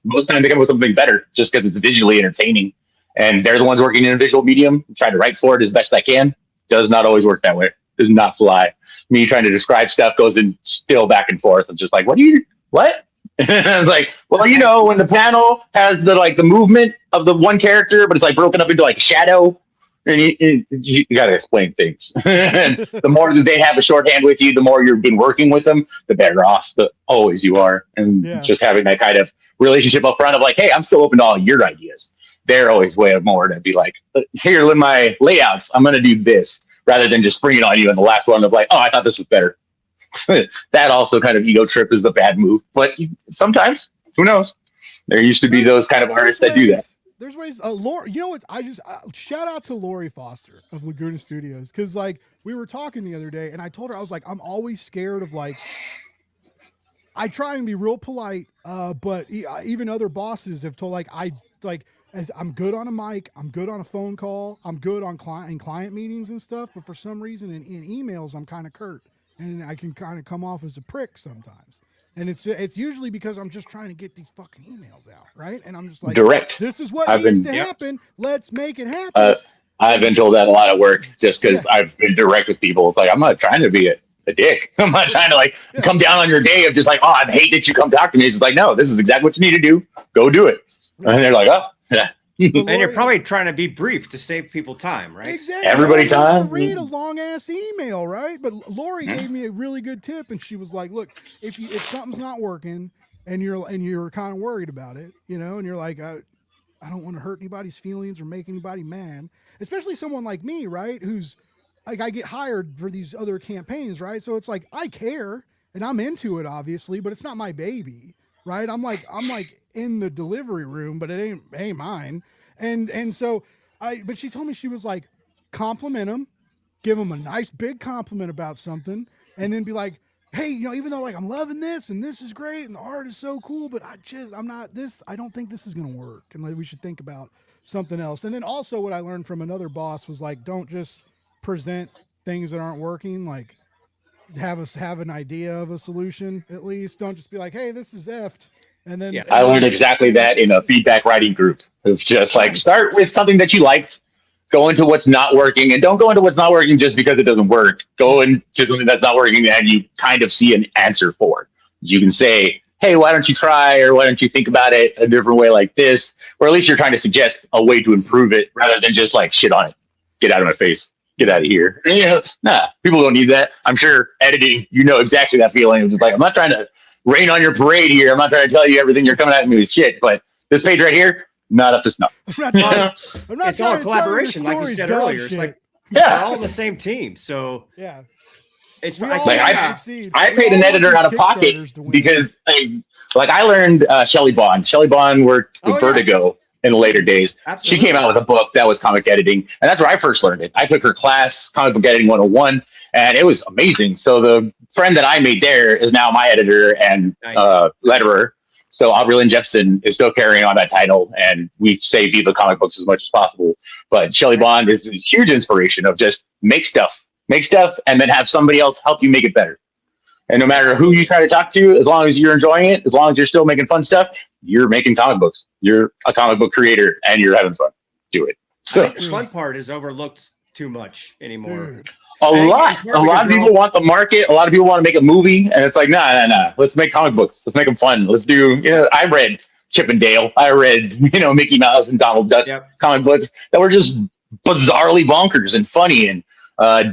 most times they come up with something better just because it's visually entertaining, and they're the ones working in a visual medium, trying to write for it as best I can. Does not always work that way. Does not fly. Me trying to describe stuff goes in still back and forth. It's just like, what? It's like, well, when the panel has the movement of the one character, but it's like broken up into like shadow. And you got to explain things. And the more that they have a shorthand with you, the more you've been working with them, the better off always you are. And just having that kind of relationship up front of like, hey, I'm still open to all your ideas. They're always way more to be like, here, in my layouts, I'm going to do this, rather than just springing on you in the last one of like, oh, I thought this was better. That also kind of ego trip is the bad move. But sometimes, who knows? There used to be those kind of artists that do that. There's ways. Lori, what? Shout out to Lori Foster of Laguna Studios, because like we were talking the other day, and I told her, I was like, I'm always scared of like. I try and be real polite, but even other bosses have told as I'm good on a mic, I'm good on a phone call, I'm good on client meetings and stuff, but for some reason in emails I'm kind of curt, and I can kind of come off as a prick sometimes. And it's usually because I'm just trying to get these fucking emails out, right? And I'm just like, direct. This is what needs to happen. Let's make it happen. I've been told that a lot of work just because I've been direct with people. It's like, I'm not trying to be a dick. I'm not trying to come down on your day of just like, oh, I hate that you come talk to me. It's like, no, this is exactly what you need to do. Go do it. Right. And they're like, oh, yeah. And you're probably trying to be brief to save people time, right? Exactly. Everybody time. Read a long ass email, right? But Lori gave me a really good tip, and she was like, "Look, if something's not working, and you're kind of worried about it, and you're like, I don't want to hurt anybody's feelings or make anybody mad, especially someone like me, right? Who's like, I get hired for these other campaigns, right? So it's like I care and I'm into it, obviously, but it's not my baby, right? I'm like in the delivery room, but it ain't mine. And so but she told me, she was like, compliment him, give him a nice big compliment about something, and then be like, hey, even though like I'm loving this and this is great and the art is so cool, but I don't think this is going to work. And like, we should think about something else. And then also what I learned from another boss was like, don't just present things that aren't working. Like have an idea of a solution at least. Don't just be like, hey, this is effed. And then I learned exactly that in a feedback writing group. It's just like, start with something that you liked, go into what's not working, and don't go into what's not working just because it doesn't work. Go into something that's not working and you kind of see an answer for. You can say, hey, why don't you try, or why don't you think about it a different way like this? Or at least you're trying to suggest a way to improve it rather than just like shit on it. Get out of my face. Get out of here. People don't need that. I'm sure editing, exactly that feeling. It's just like, I'm not trying to rain on your parade here. I'm not trying to tell you everything you're coming at me with shit, but this page right here, not up to snuff. It's all collaboration, like you said earlier. It's like we're all on the same team. So yeah. It's We I all Like, think, want to succeed. I We paid all an want editor these out of pocket Kickstarters to win. because I learned Shelley Bond. Shelley Bond worked with Oh, yeah. Vertigo in the later days. absolutely. She came out with a book that was comic editing, and that's where I first learned it. I took her class, Comic Book Editing 101, and it was amazing. So the friend that I made there is now my editor and Nice. letterer. So Aubry Jepson is still carrying on that title, and we say Viva Comic Books as much as possible. But Shelley Bond is a huge inspiration of just make stuff, and then have somebody else help you make it better. And no matter who you try to talk to, as long as you're enjoying it, as long as you're still making fun stuff, you're making comic books. You're a comic book creator, and you're having fun. Do it. I So, think the fun part is overlooked too much anymore. Dude, a think lot in part of because people want the market. A lot of people want to make a movie, and it's like, nah. Let's make comic books. Let's make them fun. Let's do. I read Chip and Dale. I read Mickey Mouse and Donald Duck Yep. comic books that were just bizarrely bonkers and funny. And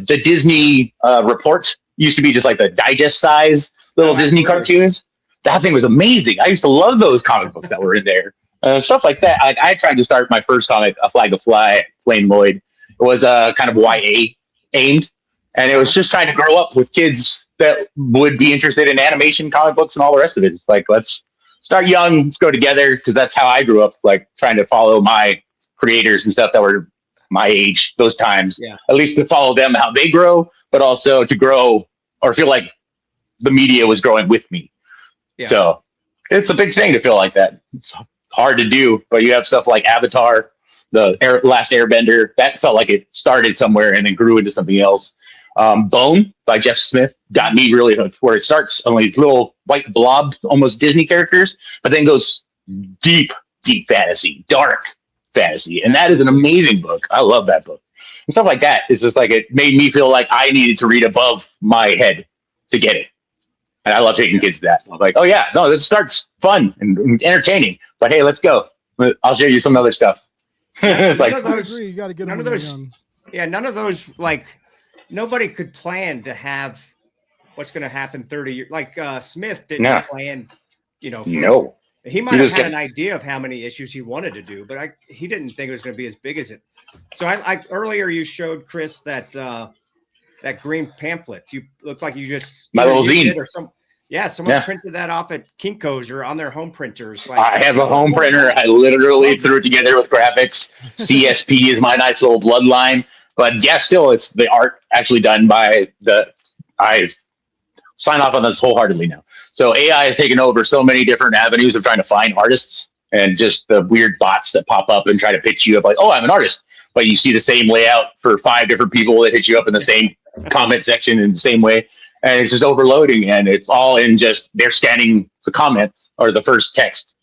the Disney reports used to be just like the digest size little Oh, Disney absolutely. cartoons. That thing was amazing. I used to love those comic books that were in there. Stuff like that. I tried to start my first comic, A Flag to Fly, Blaine Lloyd. It was kind of YA aimed, and it was just trying to grow up with kids that would be interested in animation, comic books, and all the rest of it. It's like, let's start young, let's go together, because that's how I grew up, like trying to follow my creators and stuff that were my age those times. Yeah. At least to follow them, how they grow, but also to grow or feel like the media was growing with me. Yeah. So it's a big thing to feel like that. It's hard to do, but you have stuff like Avatar, Last Airbender, that felt like it started somewhere and then grew into something else. Bone by Jeff Smith got me really hooked, where it starts on these little white blob, almost Disney characters, but then goes deep fantasy, dark fantasy. And that is an amazing book. I love that book. And stuff like that. It's just like, it made me feel like I needed to read above my head to get it. And I love taking kids to that. I'm like, oh yeah, no, this starts fun and entertaining, but hey, let's go. I'll show you some other stuff. It's like, None of I those- agree. You got to get none them of when those- they're young. Yeah, none of those, like, nobody could plan to have what's going to happen 30 years. Like Smith didn't No. plan, no. He might He have just had kept- an idea of how many issues he wanted to do, but he didn't think it was going to be as big as it. So I earlier you showed Chris that that green pamphlet. You look like you just My either little used zine. it or someone Yeah. printed that off at Kinko's or on their home printers. Like, I have a home printer. I literally threw it together with graphics. CSP is my nice little bloodline. But yeah, still, it's the art actually done by I sign off on this wholeheartedly now. So AI has taken over so many different avenues of trying to find artists, and just the weird bots that pop up and try to pitch you of like, oh, I'm an artist. But you see the same layout for 5 different people that hit you up in the same comment section in the same way. And it's just overloading, and it's all in just, they're scanning the comments or the first text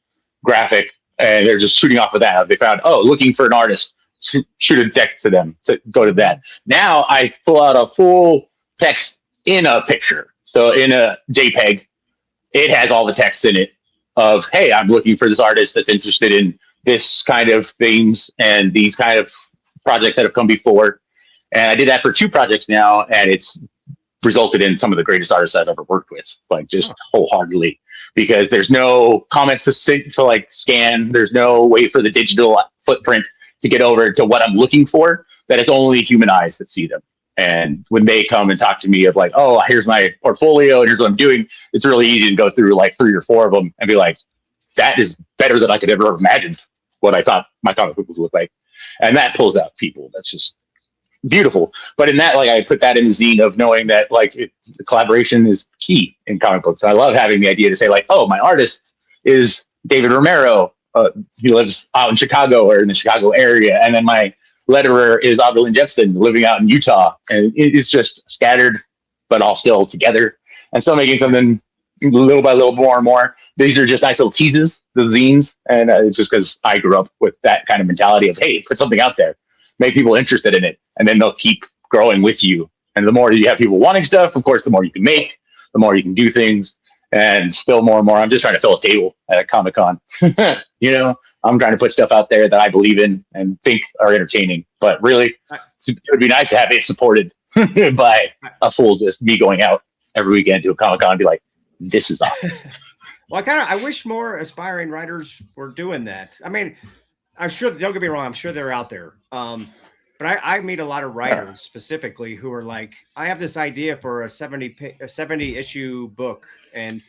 graphic, and they're just shooting off of that. They found, looking for an artist, shoot a text to them to go to that. Now I pull out a full text in a picture. So in a JPEG, it has all the text in it of, hey, I'm looking for this artist that's interested in this kind of things and these kind of projects that have come before. And I did that for 2 projects now, and it's resulted in some of the greatest artists I've ever worked with, like just wholeheartedly, because there's no comments to like scan. There's no way for the digital footprint to get over to what I'm looking for, that it's only human eyes that see them. And when they come and talk to me of like, oh, here's my portfolio and here's what I'm doing, it's really easy to go through like 3 or 4 of them and be like, that is better than I could ever have imagined what I thought my comic book would look like. And that pulls out people. That's just beautiful. But in that, like, I put that in the zine of knowing that like the collaboration is key in comic books. I love having the idea to say like, oh, my artist is David Romero. He lives out in Chicago or in the Chicago area. And then my letterer is Aubry Jepson, living out in Utah. And it's just scattered, but all still together and still making something little by little, more and more. These are just nice little teases, the zines. And it's just because I grew up with that kind of mentality of, hey, put something out there, make people interested in it, and then they'll keep growing with you. And the more you have people wanting stuff, of course, the more you can make, the more you can do things, and still more and more. I'm just trying to fill a table at a Comic-Con. I'm trying to put stuff out there that I believe in and think are entertaining. But really, it would be nice to have it supported by a fool just me going out every weekend to a Comic-Con and be like, this is awesome. Well, I wish more aspiring writers were doing that. I mean, I'm sure, don't get me wrong, I'm sure they're out there. But I meet a lot of writers specifically who are like, I have this idea for a 70 issue book, and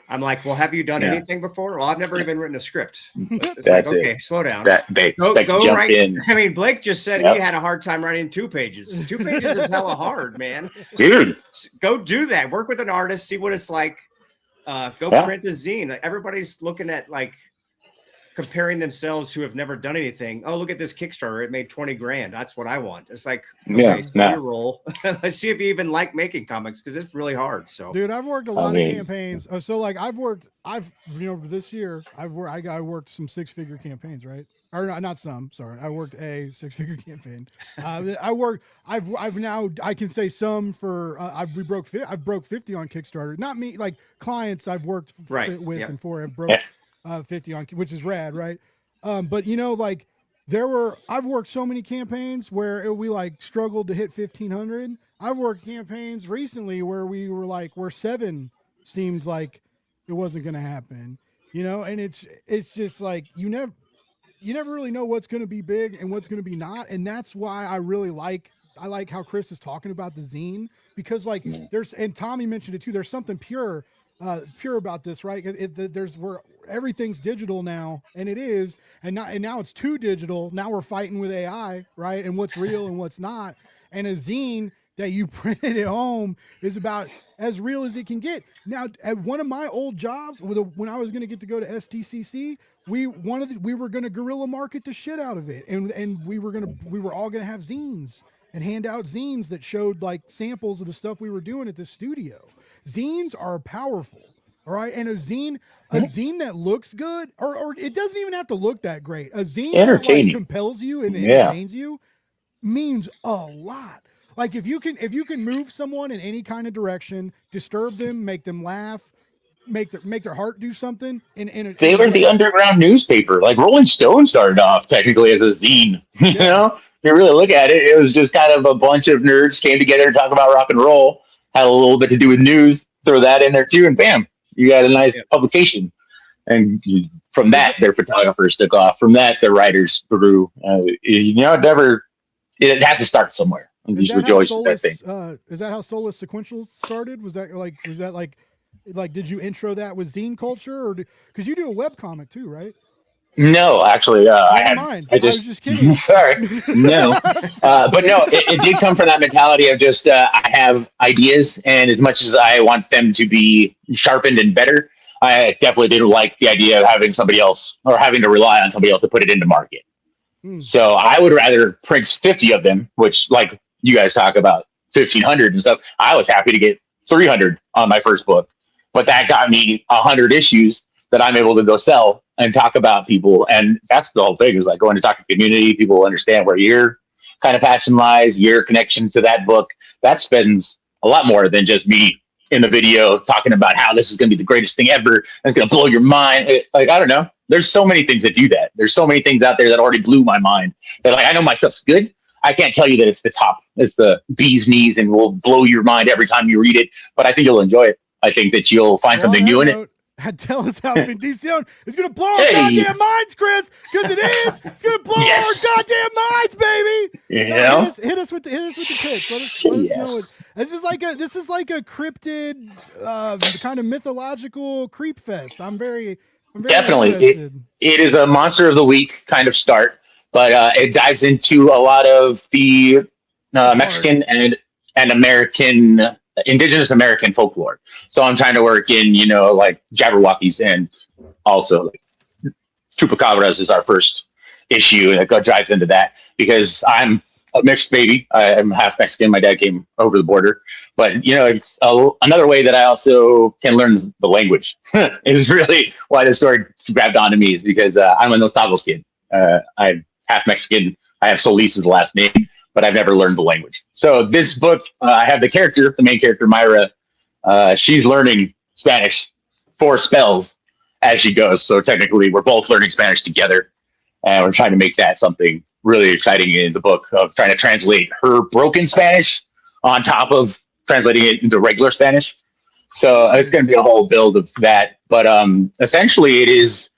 I'm like, well, have you done anything before? Well, I've never even written a script. It's like, okay, slow down. Go right in. I mean, Blake just said he had a hard time writing 2 pages. 2 pages is hella hard, man. Dude, go do that. Work with an artist, see what it's like. Go print a zine. Like, everybody's looking at like comparing themselves who have never done anything. Oh, look at this Kickstarter. It made 20 grand. That's what I want. It's like, okay, your role. Let's see if you even like making comics, because it's really hard. So, dude, I've worked a lot of campaigns. So like this year I worked some 6-figure campaigns, right? Or not some, sorry. I worked a 6-figure campaign. I can say some for, I've broke 50 on Kickstarter. Not me, like clients I've worked with and for have broke 50 on, which is rad, right? But you know, like I've worked so many campaigns where we like struggled to hit 1,500. I've worked campaigns recently where we were like, where 7 seemed like it wasn't going to happen, you know? And it's just like, you never really know what's going to be big and what's going to be not. And that's why I like how Chris is talking about the zine, because like and Tommy mentioned it too, there's something pure about this, right? Because where everything's digital now, and it is, and now it's too digital. Now we're fighting with AI, right? And what's real and what's not. And a zine that you printed at home is about as real as it can get. Now, at one of my old jobs, when I was going to get to go to STCC, we were going to guerrilla market the shit out of it, and we were all going to have zines and hand out zines that showed like samples of the stuff we were doing at the studio. Zines are powerful, all right? And a zine that looks good, or it doesn't even have to look that great. A zine that like compels you and entertains you means a lot. Like if you can move someone in any kind of direction, disturb them, make them laugh, make their heart do something. They were the underground newspaper. Like Rolling Stone started off technically as a zine. You know, if you really look at it, it was just kind of a bunch of nerds came together to talk about rock and roll. Had a little bit to do with news. Throw that in there too, and bam, you got a nice publication. And from that, their photographers took off. From that, their writers grew. You know, it has to start somewhere. Is that how Solis Sequentials started? Was that like did you intro that with zine culture, or because you do a web comic too, right? No, actually, I was just kidding. Sorry, no, but no, it did come from that mentality of just I have ideas, and as much as I want them to be sharpened and better, I definitely didn't like the idea of having somebody else or having to rely on somebody else to put it into market. So I would rather print 50 of them, which like you guys talk about 1,500 and stuff. I was happy to get 300 on my first book, but that got me 100 issues that I'm able to go sell and talk about people. And that's the whole thing, is like going to talk to the community. People understand where your kind of passion lies, your connection to that book. That spends a lot more than just me in the video talking about how this is going to be the greatest thing ever. And it's going to blow your mind. Like, I don't know. There's so many things that do that. There's so many things out there that already blew my mind that like, I know my stuff's good. I can't tell you that it's the top. It's the bee's knees and will blow your mind every time you read it. But I think you'll enjoy it. I think that you'll find something new in it. Tell us how Bendición is going to blow our goddamn minds, Chris, because it is. It's going to blow our goddamn minds, baby. Hit us with the pitch. Let us know it. This is like a cryptid, kind of mythological creep fest. I'm very definitely. It is a monster of the week kind of start, but it dives into a lot of the Mexican and American. Indigenous American folklore. So I'm trying to work in, you know, like Jabberwockies, and also like Chupacabras is our first issue, and it drives into that because I'm a mixed baby. I'm half Mexican. My dad came over the border, but you know, it's another way that I also can learn the language. Is really why the story grabbed onto me, is because I'm an Otago kid. I'm half Mexican. I have Solis as the last name, but I've never learned the language. So this book, I have the main character, Myra. She's learning Spanish 4 spells as she goes. So technically we're both learning Spanish together, and we're trying to make that something really exciting in the book, of trying to translate her broken Spanish on top of translating it into regular Spanish. So it's going to be a whole build of that. But essentially it is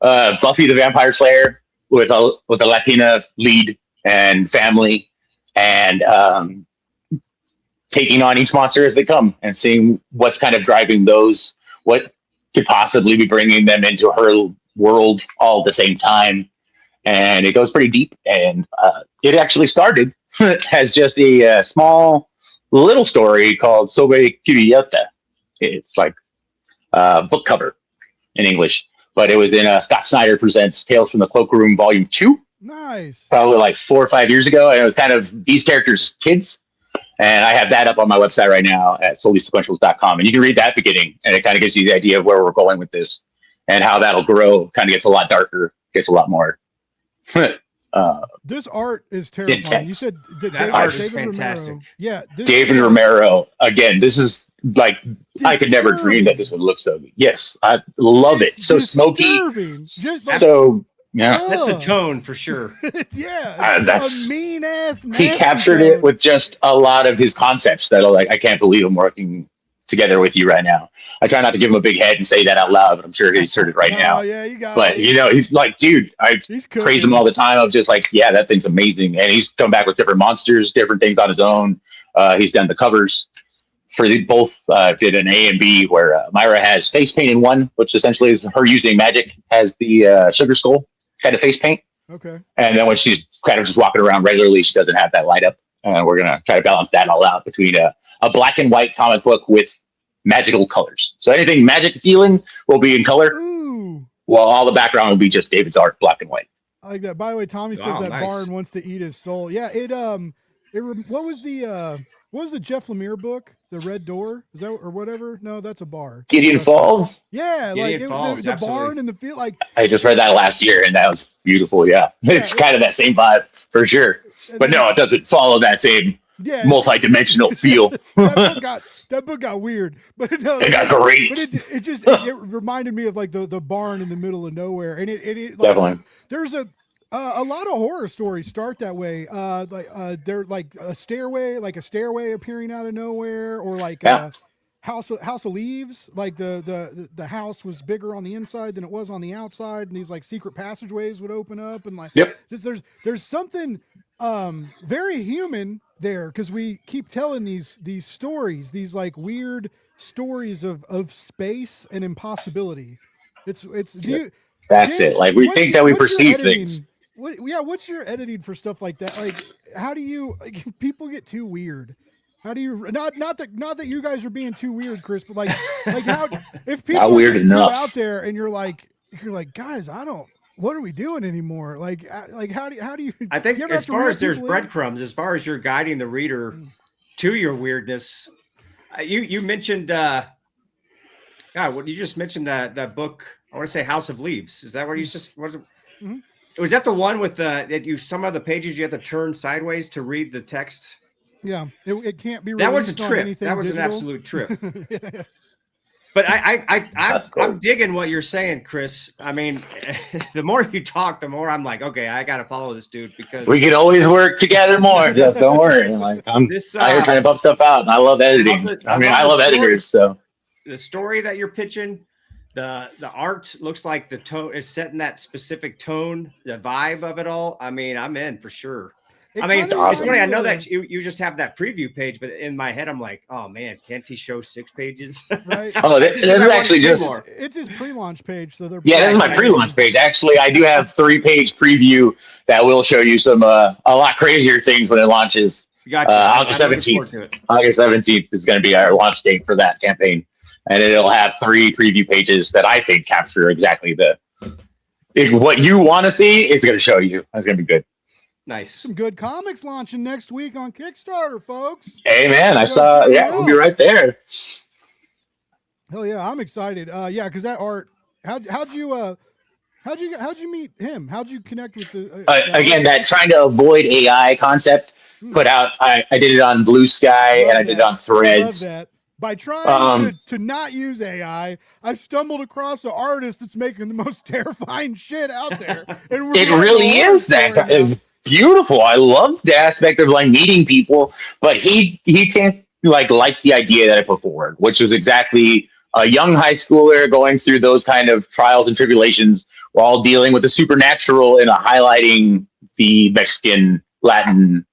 Buffy the Vampire Slayer with a Latina lead, and family, and taking on each monster as they come and seeing what's kind of driving those, what could possibly be bringing them into her world all at the same time. And it goes pretty deep. And it actually started as just a small little story called Sobe Kiriyata. It's like a book cover in English, but it was in Scott Snyder Presents Tales from the Cloakroom Volume 2. Nice. Probably like 4 or 5 years ago. And it was kind of these characters' kids. And I have that up on my website right now at solissequentials.com. And you can read that beginning, and it kind of gives you the idea of where we're going with this and how that'll grow. Kind of gets a lot darker, gets a lot more. This art is terrifying. Intense. You said That art is fantastic. Romero. Yeah. David Romero, again, this is like, I could never dream that this would look so good. Yes, I love it. So smoky. So, yeah. That's a tone for sure. Yeah. That's a mean ass. He captured it with just a lot of his concepts that are like, I can't believe I'm working together with you right now. I try not to give him a big head and say that out loud, but I'm sure he's heard it right now. Yeah, you got but, it. you know, he's like, dude, I praise him all the time. I'm just like, yeah, that thing's amazing. And he's come back with different monsters, different things on his own. He's done the covers for both, did an A and B where Myra has face paint in one, which essentially is her using magic, has the sugar skull kind of face paint. Okay. And then when she's kind of just walking around regularly, she doesn't have that light up. We're going to try to balance that all out between a black and white comic book with magical colors. So anything magic dealing will be in color. Ooh. While all the background will be just David's art, black and white. I like that. By the way, Tommy says that Barn wants to eat his soul. Yeah, what was the Jeff Lemire book? The Red Door? Is that or whatever? No, that's a bar. Gideon Falls? Yeah, Gideon Falls, the barn and the field. Like I just read that last year and that was beautiful. Yeah. It's kind of that same vibe for sure. But no, it doesn't follow that same multi-dimensional feel. that book got weird, but no, it got great. But it reminded me of like the barn in the middle of nowhere, and it like, definitely. There's a lot of horror stories start that way. They're like a stairway appearing out of nowhere, or like House of Leaves. Like the house was bigger on the inside than it was on the outside, and these like secret passageways would open up, and like just there's something very human there, because we keep telling these stories, these like weird stories of space and impossibility. It's That's James, it. Like we think that we perceive things. What's your editing for stuff like that? Like, how do you people get too weird? How do you not that you guys are being too weird, Chris, but like how if people not weird enough out there and you're like guys, what are we doing anymore? Like how do you? I think as far as there's breadcrumbs, as far as you're guiding the reader to your weirdness, you mentioned you just mentioned that book. I want to say House of Leaves. Is that what you just? Was that the one with some of the pages you have to turn sideways to read the text? Yeah, it can't be. That was a trip. That was an absolute trip. But I'm digging what you're saying, Chris. I mean, the more you talk, the more I'm like, okay, I got to follow this dude, because we can always work together more. Jeff, don't worry. Like I'm trying to bump stuff out, and I love editing. I love editors. So the story that you're pitching, the art looks like the tone is setting that specific tone, the vibe of it all. I mean, I'm in for sure. It's funny. I know that you just have that preview page, but in my head, I'm like, oh man, can't he show 6 pages? Right. This is actually it's his pre-launch page. So they're this is my pre-launch page. Actually, I do have 3-page preview that will show you some a lot crazier things when it launches. Gotcha. August 17th. August 17th is going to be our launch date for that campaign, and it'll have 3 preview pages that I think capture exactly what you want to see. It's going to show you. It's going to be good. Nice. Some good comics launching next week on Kickstarter, folks. Hey man, I saw. Yeah, we'll be right there. Hell yeah, I'm excited. Because that art. How'd you meet him? How'd you connect with the? Again, that trying to avoid AI concept. Put out. I did it on Blue Sky and I did it on Threads. I love that. By trying to not use AI, I stumbled across an artist that's making the most terrifying shit out there. And it really is that. It's beautiful. I love the aspect of like meeting people, but he can't like the idea that I put forward, which is exactly a young high schooler going through those kind of trials and tribulations while dealing with the supernatural and highlighting the Mexican Latin,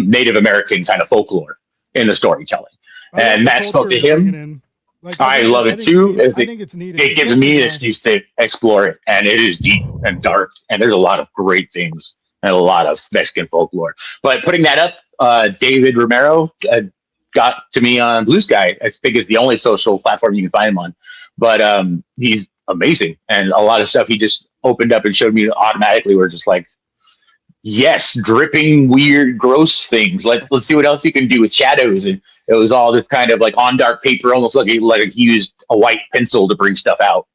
Native American kind of folklore in the storytelling. And that spoke to him. Like, I love it too. I think it's needed. It gives me an excuse to explore it, and it is deep and dark, and there's a lot of great things and a lot of Mexican folklore. But putting that up, David Romero got to me on Blue Sky. I think it's the only social platform you can find him on. But he's amazing, and a lot of stuff he just opened up and showed me automatically were just like, yes, dripping, weird, gross things. Let's see what else you can do with shadows. And it was all this kind of like on dark paper, almost like he used a white pencil to bring stuff out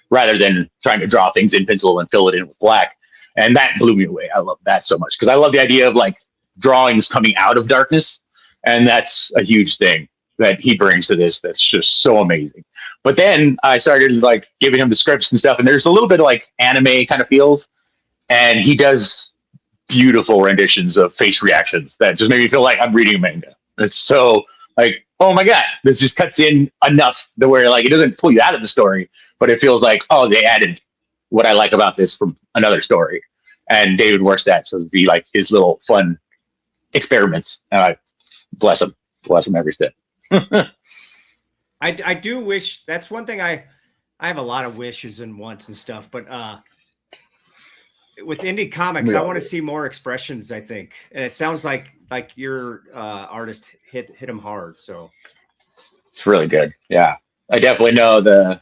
rather than trying to draw things in pencil and fill it in with black. And that blew me away. I love that so much because I love the idea of like drawings coming out of darkness. And that's a huge thing that he brings to this. That's just so amazing. But then I started like giving him the scripts and stuff. And there's a little bit of like anime kind of feels. And he does beautiful renditions of face reactions that just made me feel like I'm reading a manga. It's so like, oh my God, this just cuts in enough to where like it doesn't pull you out of the story, but it feels like, oh, they added what I like about this from another story. And David works that. So it'd be like his little fun experiments. And I bless him every step. I do wish, that's one thing I have a lot of wishes and wants and stuff, but with indie comics, I want to see more expressions, I think. And it sounds like your artist hit them hard. So it's really good. Yeah. I definitely know the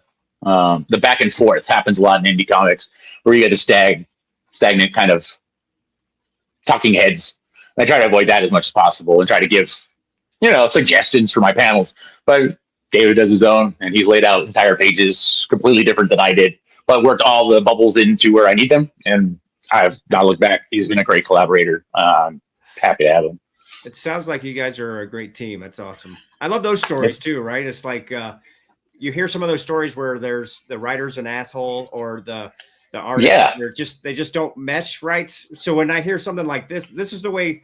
back and forth happens a lot in indie comics where you get a stagnant kind of talking heads. I try to avoid that as much as possible and try to give, suggestions for my panels. But David does his own, and he's laid out entire pages completely different than I did, but worked all the bubbles into where I need them. And I've not looked back. He's been a great collaborator. Happy to have him. It sounds like you guys are a great team. That's awesome. I love those stories too, right? It's like you hear some of those stories where there's the writer's an asshole or the artist. Yeah. They just don't mesh right. So when I hear something like this is the way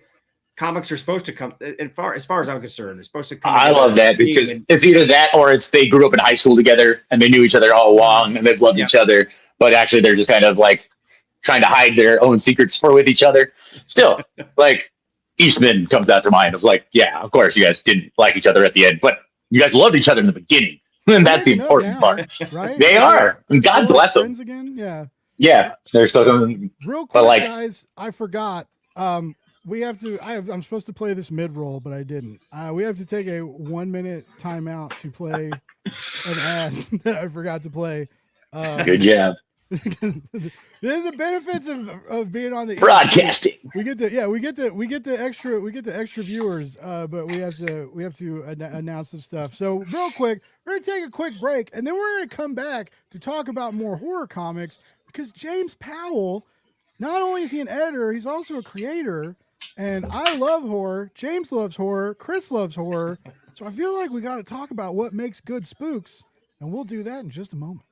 comics are supposed to come. As far as I'm concerned, it's supposed to come. I love that because it's either that or it's they grew up in high school together and they knew each other all along and they've loved each other, but actually they're just kind of like trying to hide their own secrets with each other. Still, like Eastman comes out to mind of like, yeah, of course you guys didn't like each other at the end, but you guys loved each other in the beginning. And that's the important part. Right? They are. And God bless them. Again? Yeah. Yeah. They're supposed to, real quick, like, guys, I forgot. We have to. I'm supposed to play this mid-roll, but I didn't. We have to take a 1 minute timeout to play an ad that I forgot to play. Good job. There's the benefits of being on the broadcasting. We get the extra viewers, but we have to announce some stuff. So real quick, we're gonna take a quick break, and then we're gonna come back to talk about more horror comics because James Powell, not only is he an editor, he's also a creator. And I love horror. James loves horror. Chris loves horror. So I feel like we got to talk about what makes good spooks, and we'll do that in just a moment.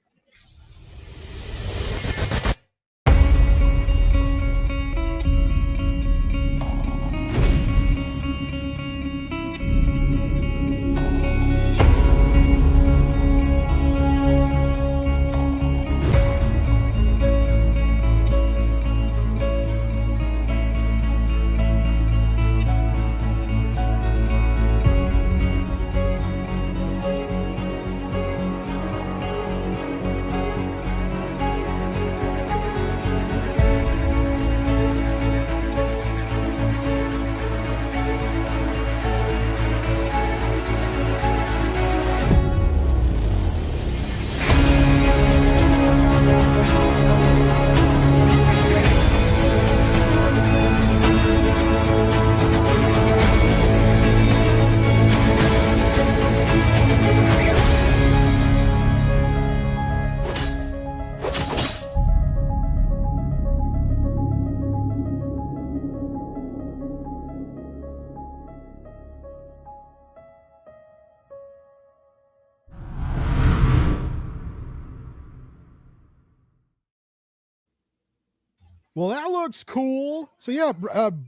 Well, that looks cool. So yeah,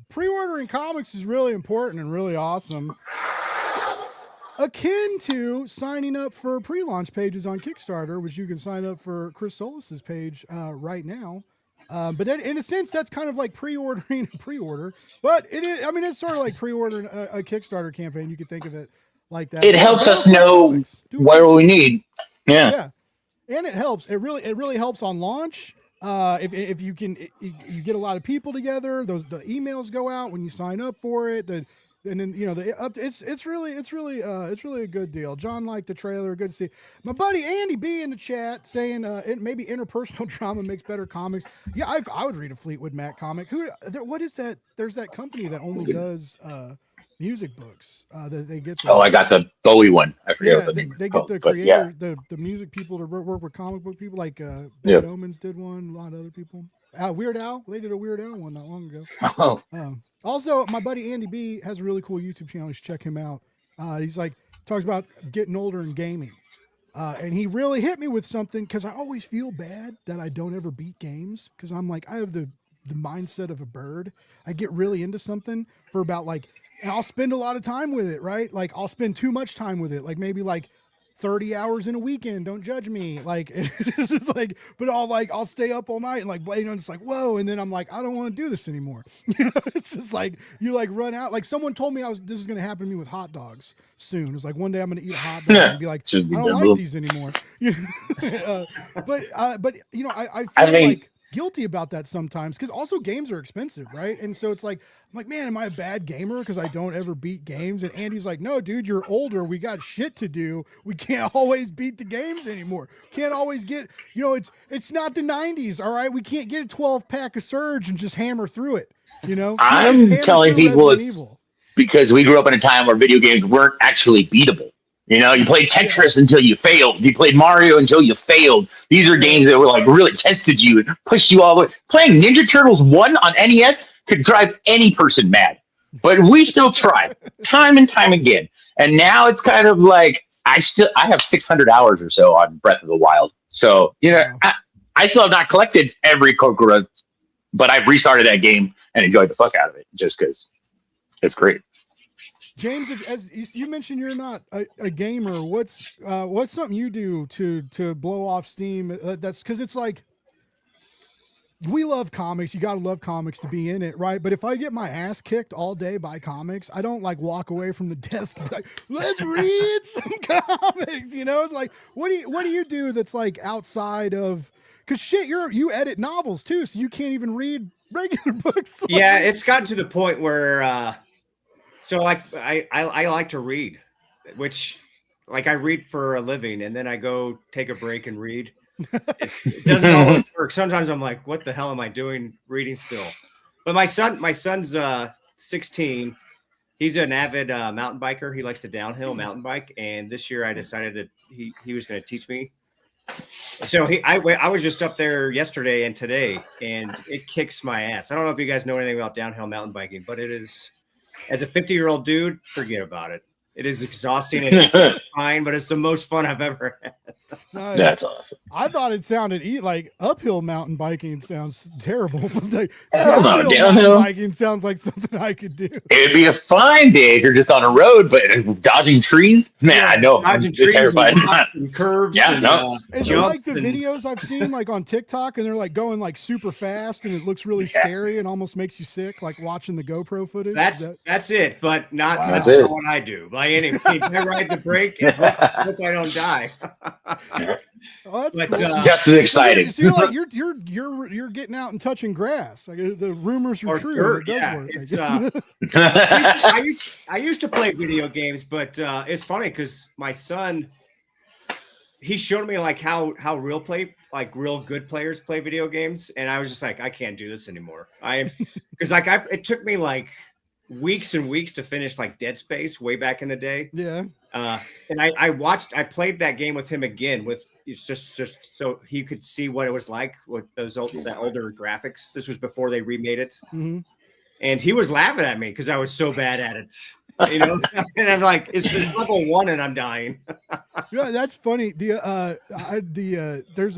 pre-ordering comics is really important and really awesome. Akin to signing up for pre-launch pages on Kickstarter, which you can sign up for Chris Solis's page right now. But then, in a sense, that's kind of like pre-ordering a pre-order. But it is, I mean, it's sort of like pre-ordering a Kickstarter campaign. You could think of it like that. It helps us know what we need. Yeah. And it helps. It really helps on launch. If you can, you get a lot of people together. The emails go out when you sign up for it. And then it's really a good deal. John liked the trailer. Good to see my buddy Andy B in the chat saying maybe interpersonal drama makes better comics. Yeah, I would read a Fleetwood Mac comic. What is that? There's that company that only does music books. That they get. I got the Bowie one. I forget what the name. They get the creator, the music people to work with comic book people. Like Bad Omens did one. A lot of other people. Weird Al. They did a Weird Al one not long ago. Oh. Also, my buddy Andy B has a really cool YouTube channel. You should check him out. He's talks about getting older and gaming. And he really hit me with something because I always feel bad that I don't ever beat games because I'm like, I have the mindset of a bird. I get really into something for about and I'll spend a lot of time with it, right? Like I'll spend too much time with it, like maybe 30 hours in a weekend. Don't judge me. But I'll stay up all night and it's like, whoa. And then I'm like, I don't want to do this anymore. It's just you run out. Like someone told me this is going to happen to me with hot dogs soon. It's like one day I'm going to eat a hot dog and be like, I don't like these anymore. But I feel guilty about that sometimes because also games are expensive, right? And so it's I'm like, man, am I a bad gamer because I don't ever beat games? And Andy's like, no, dude, you're older. We got shit to do. We can't always beat the games anymore. Can't always get, it's not the 90s, all right? We can't get a 12-pack of Surge and just hammer through it, I'm telling people it's because we grew up in a time where video games weren't actually beatable. You played Tetris until you failed. You played Mario until you failed. These are games that were really tested you and pushed you all the way. Playing Ninja Turtles 1 on NES could drive any person mad. But we still tried time and time again. And now it's kind of like I have 600 hours or so on Breath of the Wild. So, I still have not collected every Kokoro, but I've restarted that game and enjoyed the fuck out of it just because it's great. James, as you mentioned, you're not a gamer. What's something you do to blow off steam? That's because it's we love comics. You got to love comics to be in it, right? But if I get my ass kicked all day by comics, I don't walk away from the desk and be like, let's read some comics. It's what do you do that's outside of? Because shit, you edit novels too, so you can't even read regular books. Yeah, it's gotten to the point where. So I like to read, which I read for a living and then I go take a break and read. It doesn't always work. Sometimes I'm like, what the hell am I doing reading still? But my son's 16. He's an avid mountain biker. He likes to downhill mountain bike. And this year I decided that he was going to teach me. So I was just up there yesterday and today and it kicks my ass. I don't know if you guys know anything about downhill mountain biking, but it is. As a 50-year-old dude, forget about it. It is exhausting and it's fine, but it's the most fun I've ever had. That's awesome. I thought it sounded uphill mountain biking sounds terrible. But downhill biking sounds like something I could do. It'd be a fine day if you're just on a road, but dodging trees, man, I know. Dodging trees terrified. and curves. Yeah, and, no. And the videos I've seen on TikTok, and they're going super fast, and it looks really scary and almost makes you sick, watching the GoPro footage. That's it, but not what I do. Anyway, I ride the brake and hope I don't die. Well, that's cool. Just as exciting. So you're getting out and touching grass. The rumors are true. Dirt, it does work. I used to play video games, but it's funny because my son, he showed me how real good players play video games, and I was just like, I can't do this anymore. Because it took me weeks and weeks to finish Dead Space way back in the day. Yeah. And I played that game with him again just so he could see what it was like with the older graphics. This was before they remade it. Mm-hmm. And he was laughing at me because I was so bad at it. And I'm like, it's level 1 and I'm dying. Yeah, that's funny. There's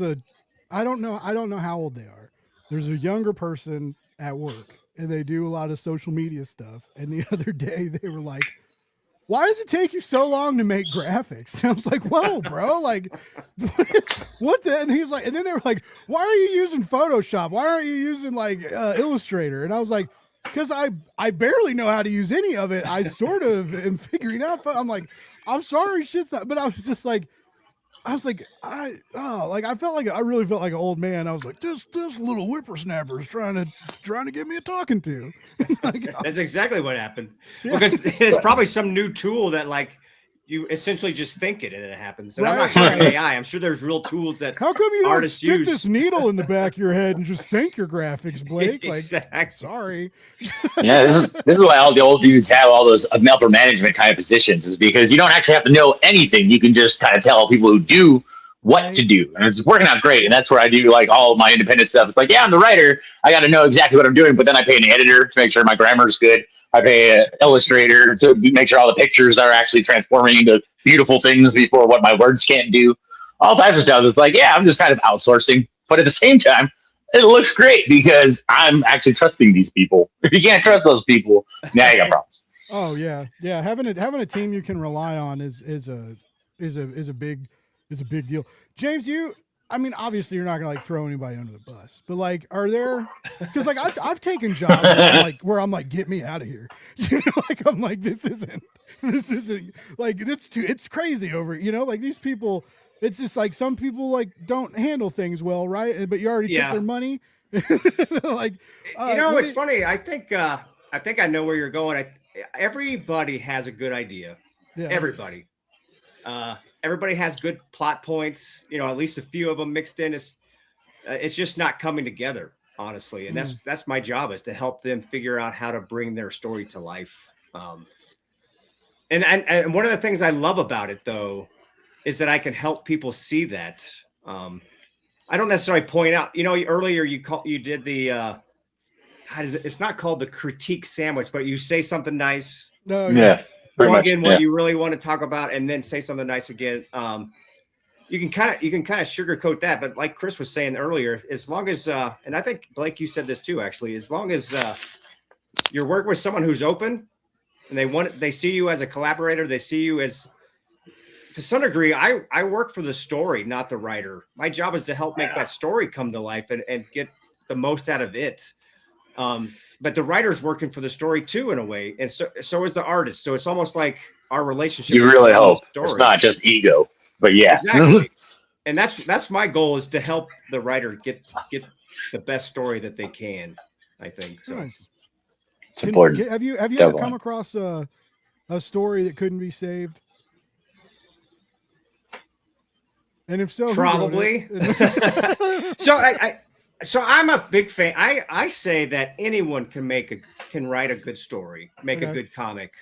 I don't know how old they are. There's a younger person at work and they do a lot of social media stuff. And the other day they were like, why does it take you so long to make graphics? And I was like, whoa, bro, like, what the? And he's like, and then they were like, why are you using Photoshop? Why aren't you using like Illustrator? And I was like, because I barely know how to use any of it. I sort of am figuring out. I'm like, I'm sorry, shit's not. But I was just like, I felt like I really felt like an old man. I was like, this little whippersnapper is trying to give me a talking to. Like, That's exactly what happened. Yeah. Because it's probably some new tool that like you essentially just think it and it happens. And I'm Right. not talking AI. I'm sure there's real tools that how come you don't artists stick use. this needle in the back of your head and just think your graphics, Blake? Like, Exactly. sorry. Yeah, this is why all the old dudes have all those upper management kind of positions, is because you don't actually have to know anything. You can just kind of tell people who do what to do, and it's working out great. And that's where I do like all of my independent stuff. It's like, yeah, I'm the writer, I got to know exactly what I'm doing, but then I pay an editor to make sure my grammar is good. I pay an illustrator to make sure all the pictures are actually transforming into beautiful things before what my words can't do. All types of stuff. It's like, yeah, I'm just kind of outsourcing, but at the same time, it looks great because I'm actually trusting these people. If you can't trust those people, now you got problems. Oh yeah, yeah. Having a team you can rely on is a big deal. James, I mean, obviously you're not gonna like throw anybody under the bus, but like, are there? Because like I've taken jobs where I'm like, get me out of here. You know, like I'm like, this isn't like it's crazy over. You know, like these people. It's just like some people like don't handle things well, right? But you already took their money. Like, It's funny. I think I know where you're going. Everybody has a good idea. Yeah. Everybody has good plot points. You know, at least a few of them mixed in. It's just not coming together, honestly. And that's my job, is to help them figure out how to bring their story to life. And one of the things I love about it, though, is that I can help people see that. I don't necessarily point out, earlier you did the, it's not called the critique sandwich, but you say something nice. No, Yeah. Plug in what you really want to talk about and then say something nice again. You can kind of sugarcoat that, but like Chris was saying earlier, as long as, and I think Blake, you said this too, actually, as long as you're working with someone who's open and they see you as a collaborator, they see you as, to some degree, I work for the story, not the writer. My job is to help make that story come to life and get the most out of it. But the writer's working for the story too, in a way, and so is the artist. So it's almost like our relationship. You really hope it's not just ego, but yeah, exactly. And that's my goal, is to help the writer get the best story that they can. I think so. Nice. It's important. Have you ever come across a story that couldn't be saved? And if so, probably. So I'm a big fan. I say that anyone can write a good story, make a good comic.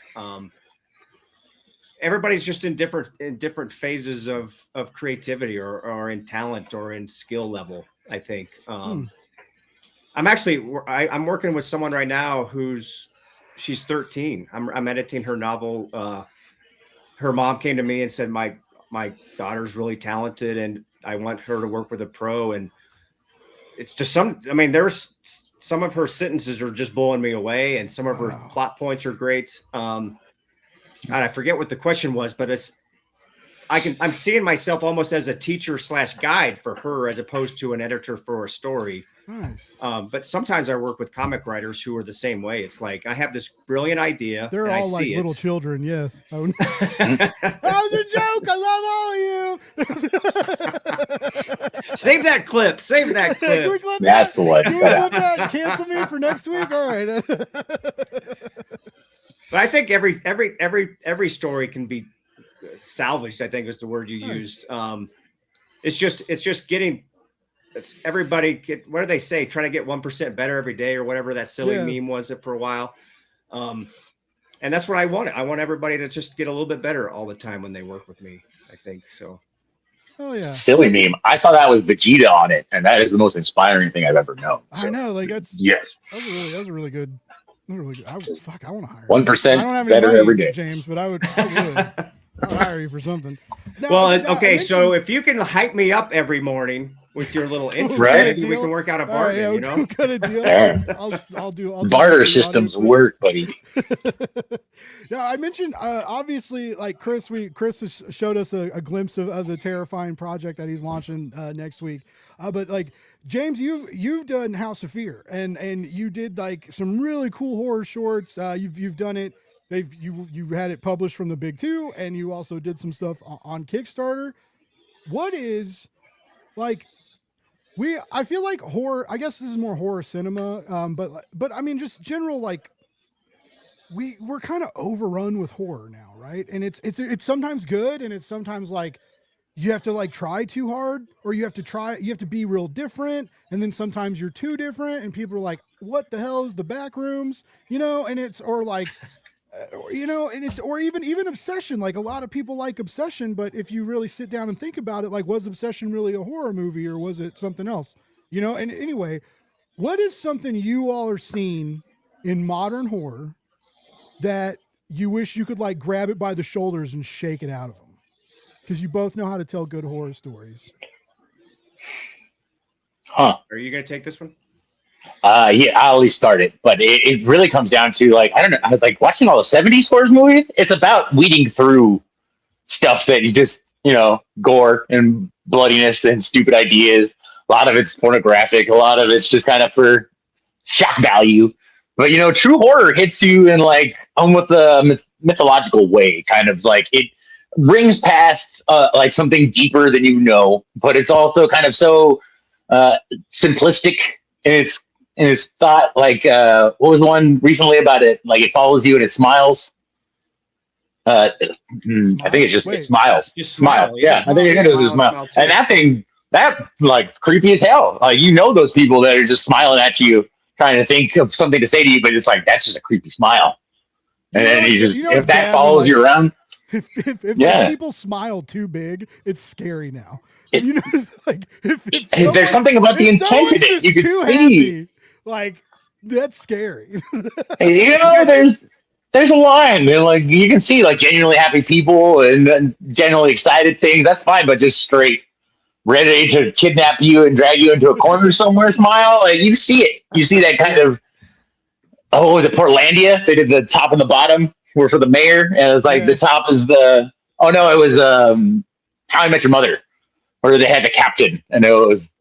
Everybody's just in different phases of creativity or in talent or in skill level, I think. I'm working with someone right now she's 13. I'm editing her novel. Her mom came to me and said, my daughter's really talented and I want her to work with a pro. And it's just there's some of her sentences are just blowing me away. And some of her plot points are great. And I forget what the question was, but I'm seeing myself almost as a teacher / guide for her, as opposed to an editor for a story. Nice. But sometimes I work with comic writers who are the same way. It's like, I have this brilliant idea. They're and all I like see little it. children. Yes. That was a joke. I love all of you. Save that clip. Save that Can we clip. clip That's that? the one. Can we clip that? Cancel me for next week. All right. But I think every story can be salvaged, I think is the word you used. It's just getting, everybody what do they say? Trying to get 1% better every day, or whatever that silly meme was for a while. And that's what I want. I want everybody to just get a little bit better all the time when they work with me, I think so. Oh yeah. Silly meme. I saw that with Vegeta on it, and that is the most inspiring thing I've ever known. So, I know, like that's yes. That was a really good. I want to hire 1% better every day, James, but I would hire you for something. Now, Well, okay, so if you can hype me up every morning, with your little intro. Right. Maybe we can work out a bargain. All right, you know, cut a deal. Fair. I'll do Barter systems work, buddy. Yeah, I mentioned obviously like Chris has showed us a glimpse of the terrifying project that he's launching next week. But like James, you've done House of Fear and you did like some really cool horror shorts. You've done it. You had it published from the Big Two, and you also did some stuff on Kickstarter. What is like? I feel like horror. I guess this is more horror cinema. But I mean, just general like. We're kind of overrun with horror now, right? And it's sometimes good, and it's sometimes like you have to like try too hard, or you have to be real different, and then sometimes you're too different, and people are like, "What the hell is the back rooms?" You know, and it's or like, you know, and it's or even Obsession. Like a lot of people like Obsession, but if you really sit down and think about it, like was Obsession really a horror movie, or was it something else? You know. And anyway, what is something you all are seeing in modern horror that you wish you could like grab it by the shoulders and shake it out of them? Because you both know how to tell good horror stories. Huh. Are you going to take this one? Yeah, I'll at least start it. But it really comes down to like, I don't know, I was like watching all the 70s horror movies. It's about weeding through stuff that you just, you know, gore and bloodiness and stupid ideas. A lot of it's pornographic. A lot of it's just kind of for shock value. But, you know, true horror hits you in like almost a mythological way, kind of like it rings past like something deeper than you know, but it's also kind of so simplistic in its thought. Like what was one recently about it? Like it follows you and it smiles. I think it's just it smiles. Just Smile. Yeah, I think it is a smile. And that thing, that like creepy as hell. Like you know those people that are just smiling at you, trying to think of something to say to you, but it's like that's just a creepy smile. And then if that follows you around. If people smile too big, it's scary now. You know, like if there's something about the intent in it, you can see. Happy, like that's scary. You know, there's a line, and like you can see like genuinely happy people and genuinely excited things. That's fine, but just straight ready to kidnap you and drag you into a corner somewhere smile. Like you see it. You see that kind of the Portlandia. They did the top and the bottom were for the mayor, and it was like the top is the it was How I Met Your Mother, where they had the captain, and it was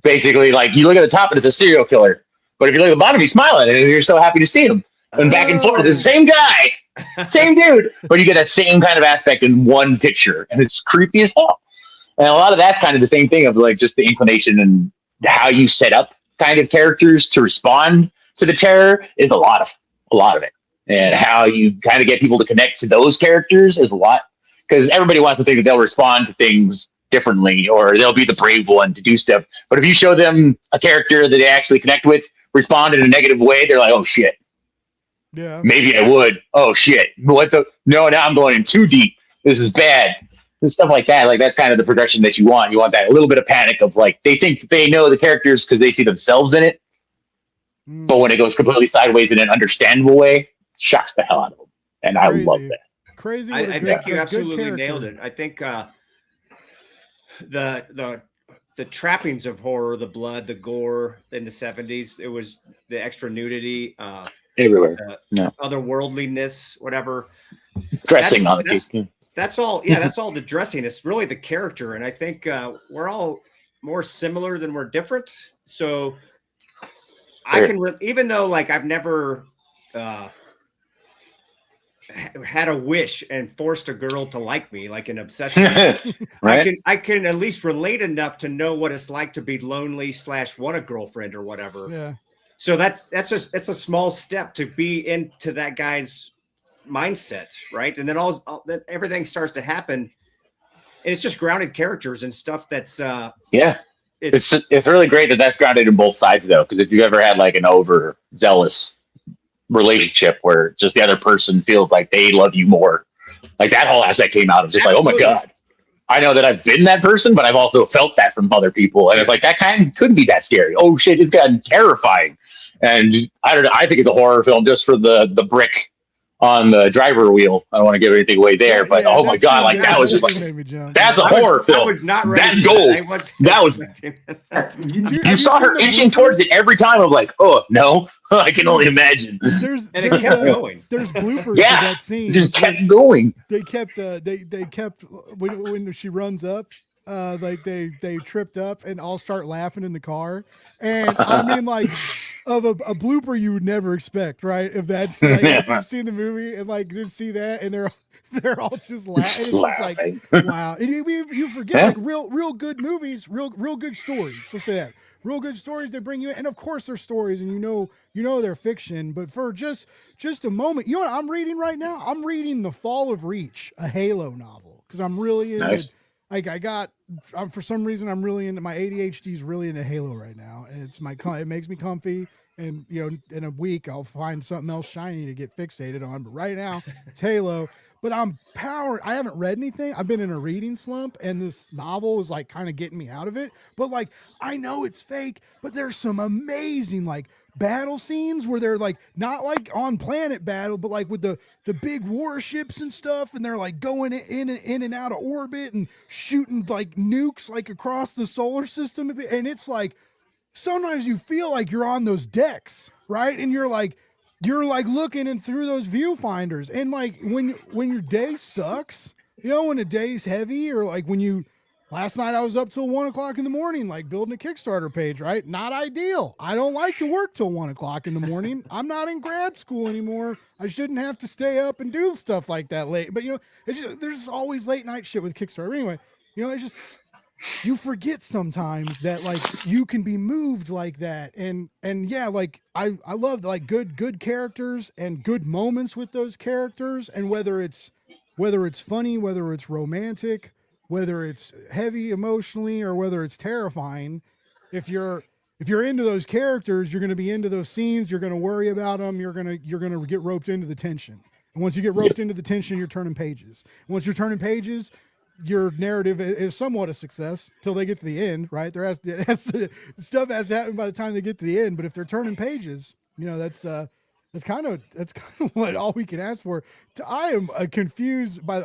basically like you look at the top and it's a serial killer, but if you look at the bottom, he's smiling and you're so happy to see him. And back and forth, it's the same guy, same dude, but you get that same kind of aspect in one picture, and it's creepy as hell. And a lot of that's kind of the same thing of like just the inclination and how you set up kind of characters to respond to the terror is a lot of it. And how you kind of get people to connect to those characters is a lot, because everybody wants to think that they'll respond to things differently or they'll be the brave one to do stuff. But if you show them a character that they actually connect with, respond in a negative way, they're like, oh shit. Yeah. Maybe I would. Oh shit. No, now I'm going in too deep. This is bad. And stuff like that. Like that's kind of the progression that you want. You want that a little bit of panic of like they think they know the characters because they see themselves in it. But when it goes completely sideways in an understandable way, shocks the hell out of them. And I love that. Crazy. I think you absolutely nailed it. I think the trappings of horror, the blood, the gore in the 70s, it was the extra nudity, everywhere, otherworldliness, whatever. Dressing on the case. That's all. Yeah, that's all the dressing. It's really the character, and I think we're all more similar than we're different. So I can, even though like I've never had a wish and forced a girl to like me, like an obsession. Right? I can at least relate enough to know what it's like to be lonely / want a girlfriend or whatever. Yeah. So that's a small step to be into that guy's mindset, right? And then then everything starts to happen, and it's just grounded characters and stuff that's it's really great that that's grounded in both sides though, because if you've ever had like an overzealous relationship where just the other person feels like they love you more, like that whole aspect came out of just like, oh my god, I know that I've been that person, but I've also felt that from other people, and it's like that kind of couldn't be that scary. Oh shit, it's gotten terrifying. And I don't know, I think it's a horror film just for the brick on the driver wheel. I don't want to give anything away there, but oh my god, like that was just like that's a horror film. I was not ready. That's gold. You saw her inching towards it every time. I'm like, oh no, I can only imagine. And it kept going. There's bloopers to that scene. Just kept going. They kept they kept when she runs up, like they tripped up and all start laughing in the car. And I mean, like, of a blooper you would never expect, right? If that's like, if you've seen the movie and like didn't see that, and they're all just laughing. It's just like, wow. And you forget, like, real good movies, real good stories. Let's say that. Real good stories, they bring you in, and of course they're stories, and you know they're fiction. But for just a moment, you know what I'm reading right now? I'm reading The Fall of Reach, a Halo novel, because I'm really into. Nice. Like for some reason, I'm really into my ADHD is really into Halo right now, and it makes me comfy. And in a week I'll find something else shiny to get fixated on. But right now it's Halo. But I haven't read anything. I've been in a reading slump, and this novel is like kind of getting me out of it. But like, I know it's fake, but there's some amazing like battle scenes where they're like not like on planet battle, but like with the big warships and stuff, and they're like going in and out of orbit and shooting like nukes like across the solar system. And it's like sometimes you feel like you're on those decks, right? And you're like looking in through those viewfinders, and like when your day sucks, when a day's heavy, or like last night I was up till 1:00 in the morning, like building a Kickstarter page, right? Not ideal. I don't like to work till 1:00 in the morning. I'm not in grad school anymore. I shouldn't have to stay up and do stuff like that late. But it's just, there's always late night shit with Kickstarter. Anyway, it's just, you forget sometimes that like you can be moved like that, and yeah, like I love like good characters and good moments with those characters, and whether it's funny, whether it's romantic, whether it's heavy emotionally, or whether it's terrifying, if you're into those characters, you're going to be into those scenes, you're going to worry about them, you're going to get roped into the tension. And once you get roped into the tension, you're turning pages. And once you're turning pages, your narrative is somewhat a success till they get to the end, right? Stuff has to happen by the time they get to the end. But if they're turning pages, that's kind of what all we can ask for. I am confused by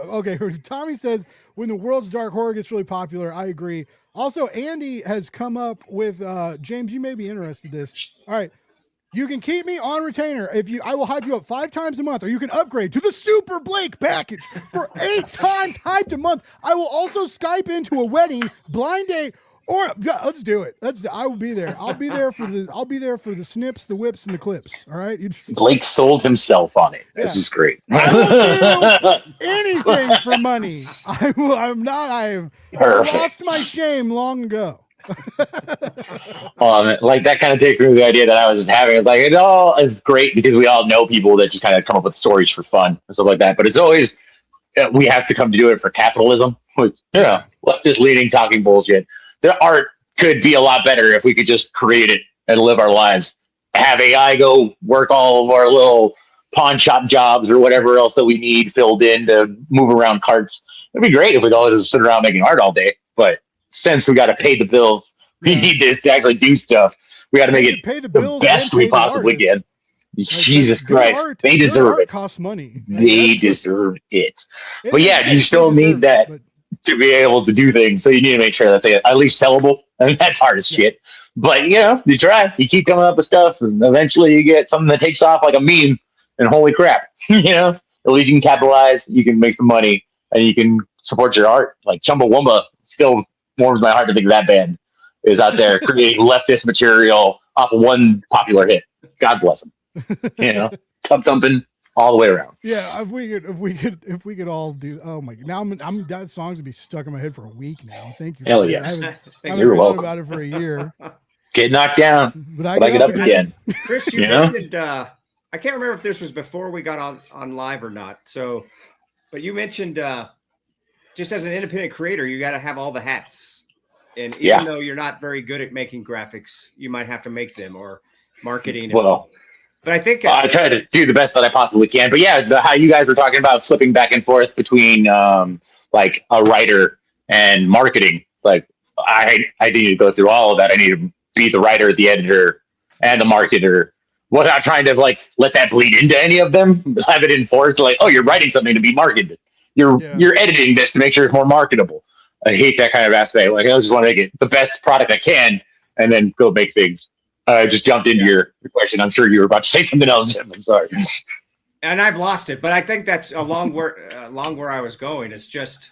Tommy says when the world's dark horror gets really popular, I agree. Also, Andy has come up with James, you may be interested in this. All right. You can keep me on retainer I will hype you up 5 times a month, or you can upgrade to the Super Blake package for 8 times hyped a month. I will also Skype into a wedding, blind date, or let's do it. I will be there. I'll be there for the snips, the whips, and the clips. All right. Blake sold himself on it. This is great. I will do anything for money. I lost my shame long ago. Like that kind of takes me to the idea that I was just having. It's like, it all is great because we all know people that just kind of come up with stories for fun and stuff like that. But it's always we have to come to do it for capitalism, which leftist leaning talking bullshit. The art could be a lot better if we could just create it and live our lives. Have AI go work all of our little pawn shop jobs or whatever else that we need filled in to move around carts. It'd be great if we'd all just sit around making art all day, but since we got to pay the bills, we need this to actually do stuff. We got to make it pay the best we possibly can. Jesus Christ, they deserve it. Costs money. They deserve it. But yeah, you still need that to be able to do things. So you need to make sure that they at least sellable. I mean, that's hard as shit. But you try. You keep coming up with stuff, and eventually you get something that takes off like a meme. And holy crap, at least you can capitalize. You can make some money, and you can support your art. Like Chumbawamba still warms my heart to think that band is out there creating leftist material off of one popular hit. God bless them. Tub thumping all the way around. Yeah, if we could all do. Oh my! Now I'm that song's gonna be stuck in my head for a week now. Thank you. Hell yes. I haven't thought about it for a year. Get knocked down, but I get up again. Chris, you mentioned. I can't remember if this was before we got on live or not. So, but you mentioned just as an independent creator, you got to have all the hats. And even though you're not very good at making graphics, you might have to make them or marketing. But I think I try to do the best that I possibly can. But yeah, how you guys were talking about flipping back and forth between like a writer and marketing. Like I need to go through all of that. I need to be the writer, the editor, and the marketer without trying to like let that bleed into any of them. Have it enforced like, oh, you're writing something to be marketed. You're editing this to make sure it's more marketable. I hate that kind of aspect. Like I just want to make it the best product I can, and then go make things. I just jumped into your question. I'm sure you were about to say something else, Jim. I'm sorry. And I've lost it, but I think that's along where I was going. It's just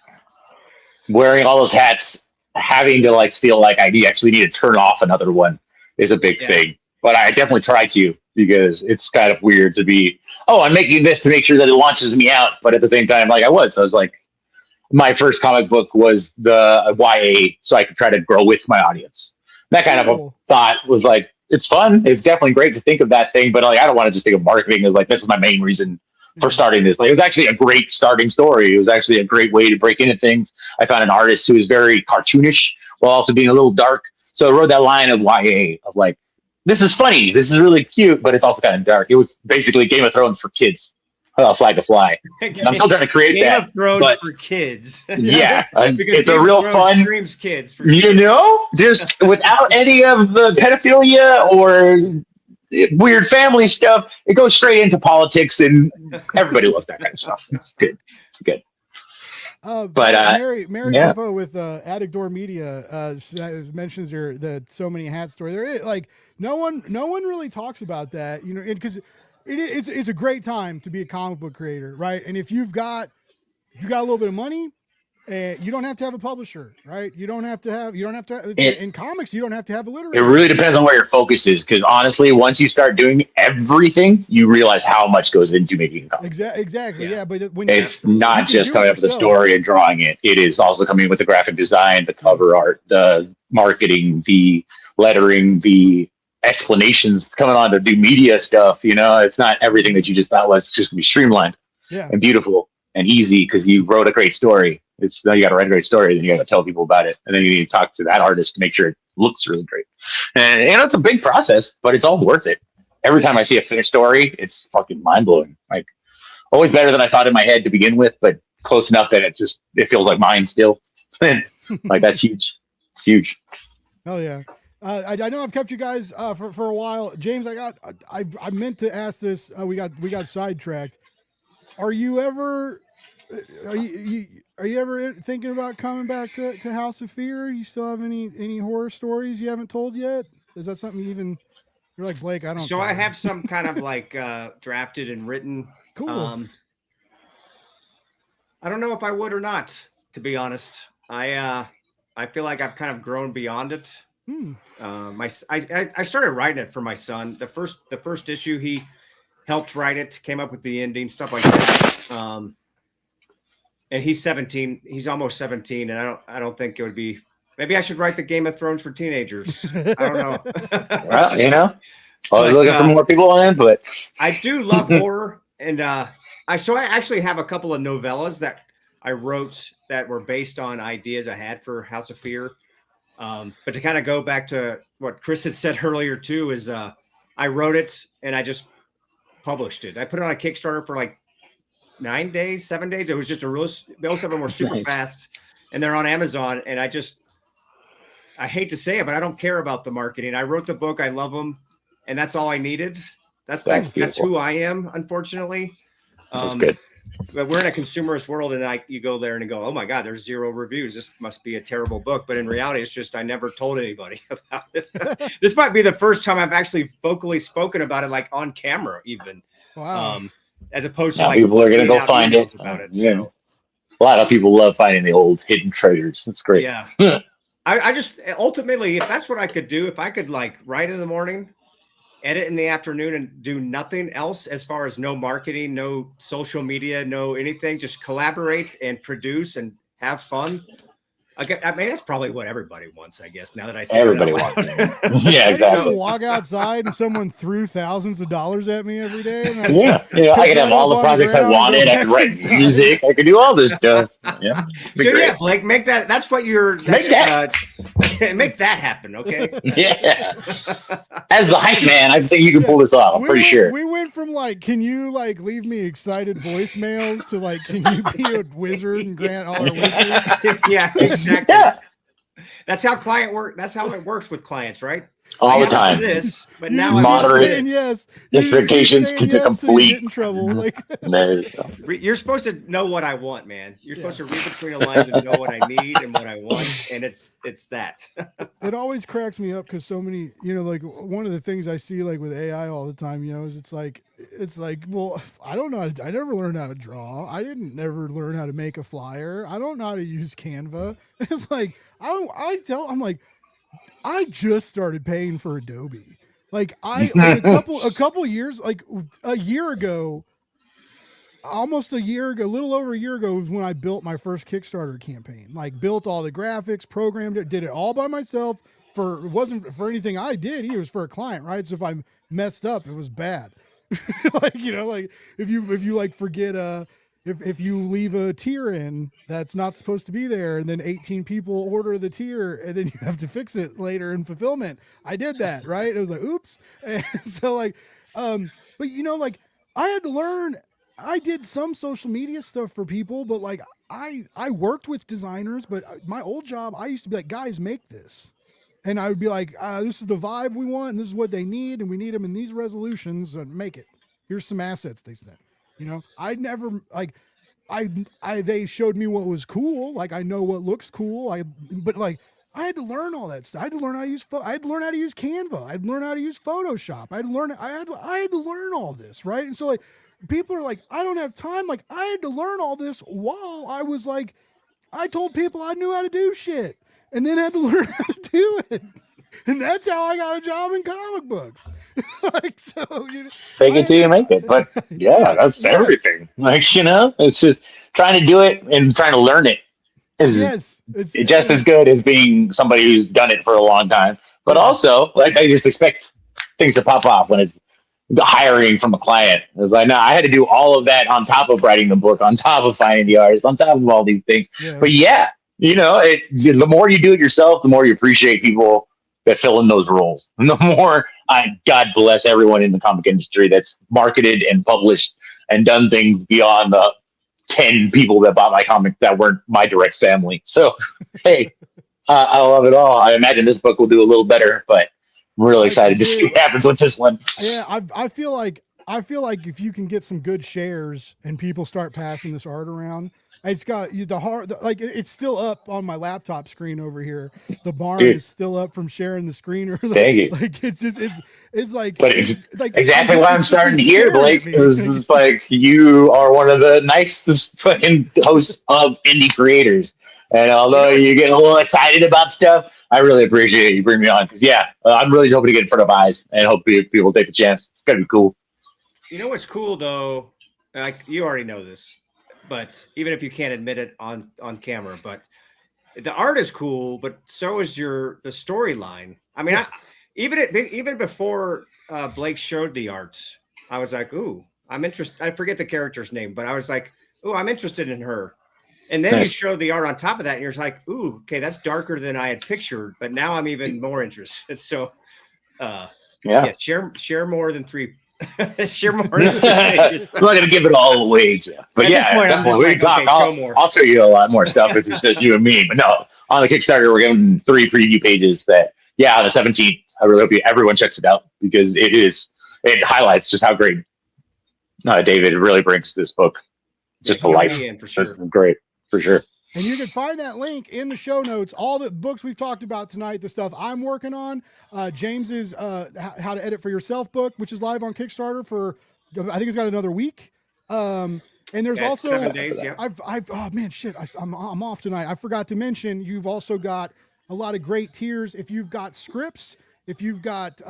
wearing all those hats, having to like feel like I actually need to turn off another one is a big thing. But I definitely try to, because it's kind of weird to be, oh, I'm making this to make sure that it launches me out. But at the same time, like I was like, my first comic book was the YA, so I could try to grow with my audience. That kind of a thought was like, it's fun. It's definitely great to think of that thing, but like I don't want to just think of marketing as like this is my main reason for starting this. Like it was actually a great starting story. It was actually a great way to break into things. I found an artist who was very cartoonish while also being a little dark. So I wrote that line of YA of like, this is funny, this is really cute, but it's also kind of dark. It was basically Game of Thrones for kids. Flag to fly. And I'm still trying to create Game that. Game of Thrones for kids. Yeah, it's Game a real fun. Screams kids. For you know, just without any of the pedophilia or weird family stuff, it goes straight into politics, and everybody loves that kind of stuff. It's good. It's good. But Mary Popo with Attic Door Media mentions that so many hat story. There is like no one really talks about that, you know, because it's a great time to be a comic book creator, right? And if you got a little bit of money, you don't have to have a publisher, right? You don't have to have in comics, you don't have to have a literary. It really depends on where your focus is, because honestly, once you start doing everything, you realize how much goes into making a comic. Exactly. Yeah. But when it's not just coming up with the story and drawing it. It is also coming with the graphic design, the cover art, the marketing, the lettering, the explanations, coming on to do media stuff. You know, it's not everything that you just thought was just gonna be streamlined and beautiful and easy because you wrote a great story. It's now you got to write a great story, then you got to tell people about it, and then you need to talk to that artist to make sure it looks really great. And you know, it's a big process, but it's all worth it. Every time I see a finished story, it's fucking mind blowing. Like always better than I thought in my head to begin with, but close enough that it feels like mine still. Like that's huge. It's huge. Oh yeah. I know I've kept you guys for a while. James, I meant to ask this. We got sidetracked. Are you ever thinking about coming back to House of Fear? You still have any horror stories you haven't told yet? Is that something you're like, Blake, I don't. So I have some kind of like drafted and written. Cool. I don't know if I would or not, to be honest. I feel like I've kind of grown beyond it. I started writing it for my son. The first issue, he helped write it, came up with the ending, stuff like that. And he's 17. He's almost 17, and I don't think it would be. Maybe I should write the Game of Thrones for teenagers. I don't know. Well, you know, I was looking for more people on it, but I do love horror, and I actually have a couple of novellas that I wrote that were based on ideas I had for House of Fear. But to kind of go back to what Chris had said earlier too, is I wrote it and I just published it. I put it on a Kickstarter for like 7 days. It was just both of them were super fast, and they're on Amazon. And I hate to say it, but I don't care about the marketing. I wrote the book. I love them. And that's all I needed. That's who I am, unfortunately. That's good. But we're in a consumerist world, and you go there and you go, oh my God, there's 0 reviews. This must be a terrible book. But in reality, it's just I never told anybody about it. This might be the first time I've actually vocally spoken about it, like on camera, even. Wow. As opposed to like people are gonna go find it. About it. Yeah. So. A lot of people love finding the old hidden treasures. That's great. Yeah. I just ultimately, if that's what I could do, if I could like write in the morning, edit in the afternoon, and do nothing else as far as no marketing, no social media, no anything, just collaborate and produce and have fun. I mean, that's probably what everybody wants, I guess, now that I say everybody wants it. Yeah, exactly. Walk outside and someone threw thousands of dollars at me every day. And I could have all the projects I wanted. I could write music. I could do all this stuff. Yeah. So yeah, Blake, make that. That's what make that happen, okay? Yeah. As the hype man, I think you can pull this off. I'm pretty sure. We went from like, can you like leave me excited voicemails to like, can you be a wizard and grant all our wishes? Yeah, exactly. Yeah. That's how client work. That's how it works with clients, right? all the asked for time. this, but You now just I'm keep Moderate saying this. yes. expectations saying to yes complete. you get in trouble. Like, There you go. You're supposed to know what I want, man. You're Yeah. supposed to read between the lines and know what I need and what I want, and it's that. it always cracks me up because so many, like one of the things I see like with AI all the time, is it's like, well, I don't know. I never learned how to draw. I didn't never learn how to make a flyer. I don't know how to use Canva. It's like, I'm like, I just started paying for Adobe. Like a couple years, like a year ago, almost a year ago, a little over a year ago was when I built my first Kickstarter campaign. Like built all the graphics, programmed it, did it all by myself. It wasn't for anything I did. It was for a client, right? So if I messed up, it was bad. Like like if you like forget if you leave a tier in that's not supposed to be there, and then 18 people order the tier, and then you have to fix it later in fulfillment. I did that, right? It was like, oops. And so like, but like I had to learn. I did some social media stuff for people, but like I worked with designers, but my old job, I used to be like, guys, make this. And I would be like, this is the vibe we want, and this is what they need, and we need them in these resolutions, and make it. Here's some assets they said. I never like they showed me what was cool. Like I know what looks cool. But like I had to learn all that stuff. I had to learn how to use I had to learn how to use Canva. I had to learn how to use Photoshop. I had to learn all this, right? And so like people are like, I don't have time. Like I had to learn all this while I was like, I told people I knew how to do shit, and then had to learn how to do it. And that's how I got a job in comic books. Like so, Fake it till you make it. But yeah, that's everything. Like it's just trying to do it and trying to learn it is it's just as good as being somebody who's done it for a long time. But also, like I just expect things to pop off when it's hiring from a client. It's like, no, I had to do all of that on top of writing the book, on top of finding the artist, on top of all these things. Yeah. But yeah, the more you do it yourself, the more you appreciate people that fill in those roles. And the more God bless everyone in the comic industry that's marketed and published and done things beyond the 10 people that bought my comic that weren't my direct family. So, hey, I love it all. I imagine this book will do a little better, but I'm really excited to see what happens with this one. Yeah, I feel like if you can get some good shares and people start passing this art around, it's got like it's still up on my laptop screen over here. The barn is still up from sharing the screen. Thank you. Like it's just it's like, but it's like exactly what I'm starting to hear, Blake. It's like you are one of the nicest fucking hosts of indie creators, and although you get a little excited about stuff, I really appreciate you bringing me on because I'm really hoping to get in front of eyes and hope people take the chance. It's gonna be cool. You know what's cool though? Like you already know this, but even if you can't admit it on camera, but the art is cool, but so is the storyline. I mean, even before Blake showed the art, I was like, ooh, I'm interested. I forget the character's name, but I was like, ooh, I'm interested in her. And then you show the art on top of that, and you're like, ooh, okay, that's darker than I had pictured, but now I'm even more interested. So, share more than 3. Share more. I'm not going to give it all away, Jeff. But I'll show you a lot more stuff if it's just you and me. But no, on the Kickstarter, we're giving 3 preview pages that, on the 17th, I really hope everyone checks it out because it highlights just how great David really brings this book just to life. For sure. It's great, for sure. And you can find that link in the show notes. All the books we've talked about tonight, the stuff I'm working on, James's How to Edit for Yourself book, which is live on Kickstarter for, I think it's got another week. And there's also 7 days. Yeah. Oh man, shit. I'm off tonight. I forgot to mention you've also got a lot of great tiers. If you've got scripts, if you've got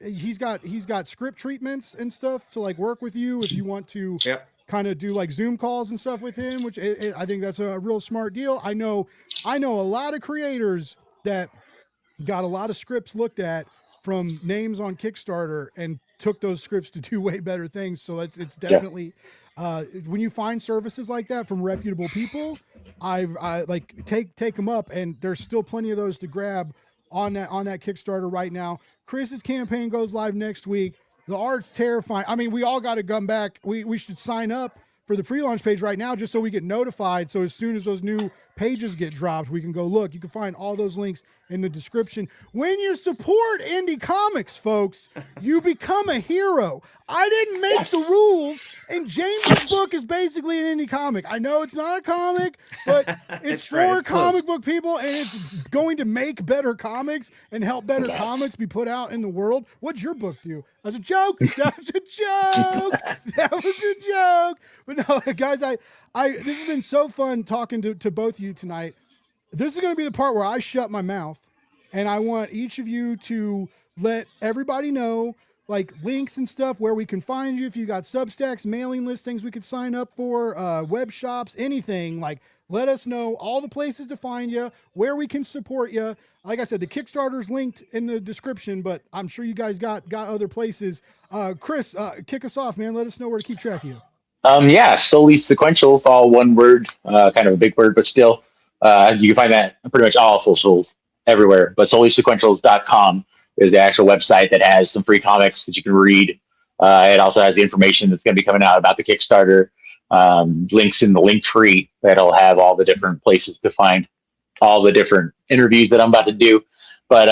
he's got script treatments and stuff to like work with you if you want to. Yep. Kind of do like Zoom calls and stuff with him, which I think that's a real smart deal. I know a lot of creators that got a lot of scripts looked at from names on Kickstarter and took those scripts to do way better things. So it's definitely when you find services like that from reputable people, I like take them up, and there's still plenty of those to grab on that Kickstarter right now. Chris's campaign goes live next week. The art's terrifying. I mean, we all got to come back. We should sign up for the pre-launch page right now, just so we get notified. So as soon as those new pages get dropped, we can go look. You can find all those links in the description. When you support indie comics, folks, you become a hero. I didn't make the rules, and James's book is basically an indie comic. I know it's not a comic, but it's for comic book people, and it's going to make better comics and help better comics be put out in the world. What'd your book do? That was a joke. That was a joke. That was a joke. But no, guys, this has been so fun talking to both of you tonight. This is going to be the part where I shut my mouth, and I want each of you to let everybody know, like, links and stuff where we can find you. If you got Substacks, mailing lists, things we could sign up for, web shops, anything, like, let us know all the places to find you, where we can support you. Like I said, the Kickstarter's linked in the description, but I'm sure you guys got other places. Chris, kick us off, man. Let us know where to keep track of you. Solis Sequentials, all one word, kind of a big word, but still, you can find that pretty much all socials everywhere. But solissequentials.com is the actual website that has some free comics that you can read. It also has the information that's going to be coming out about the Kickstarter, links in the link tree that'll have all the different places to find all the different interviews that I'm about to do. But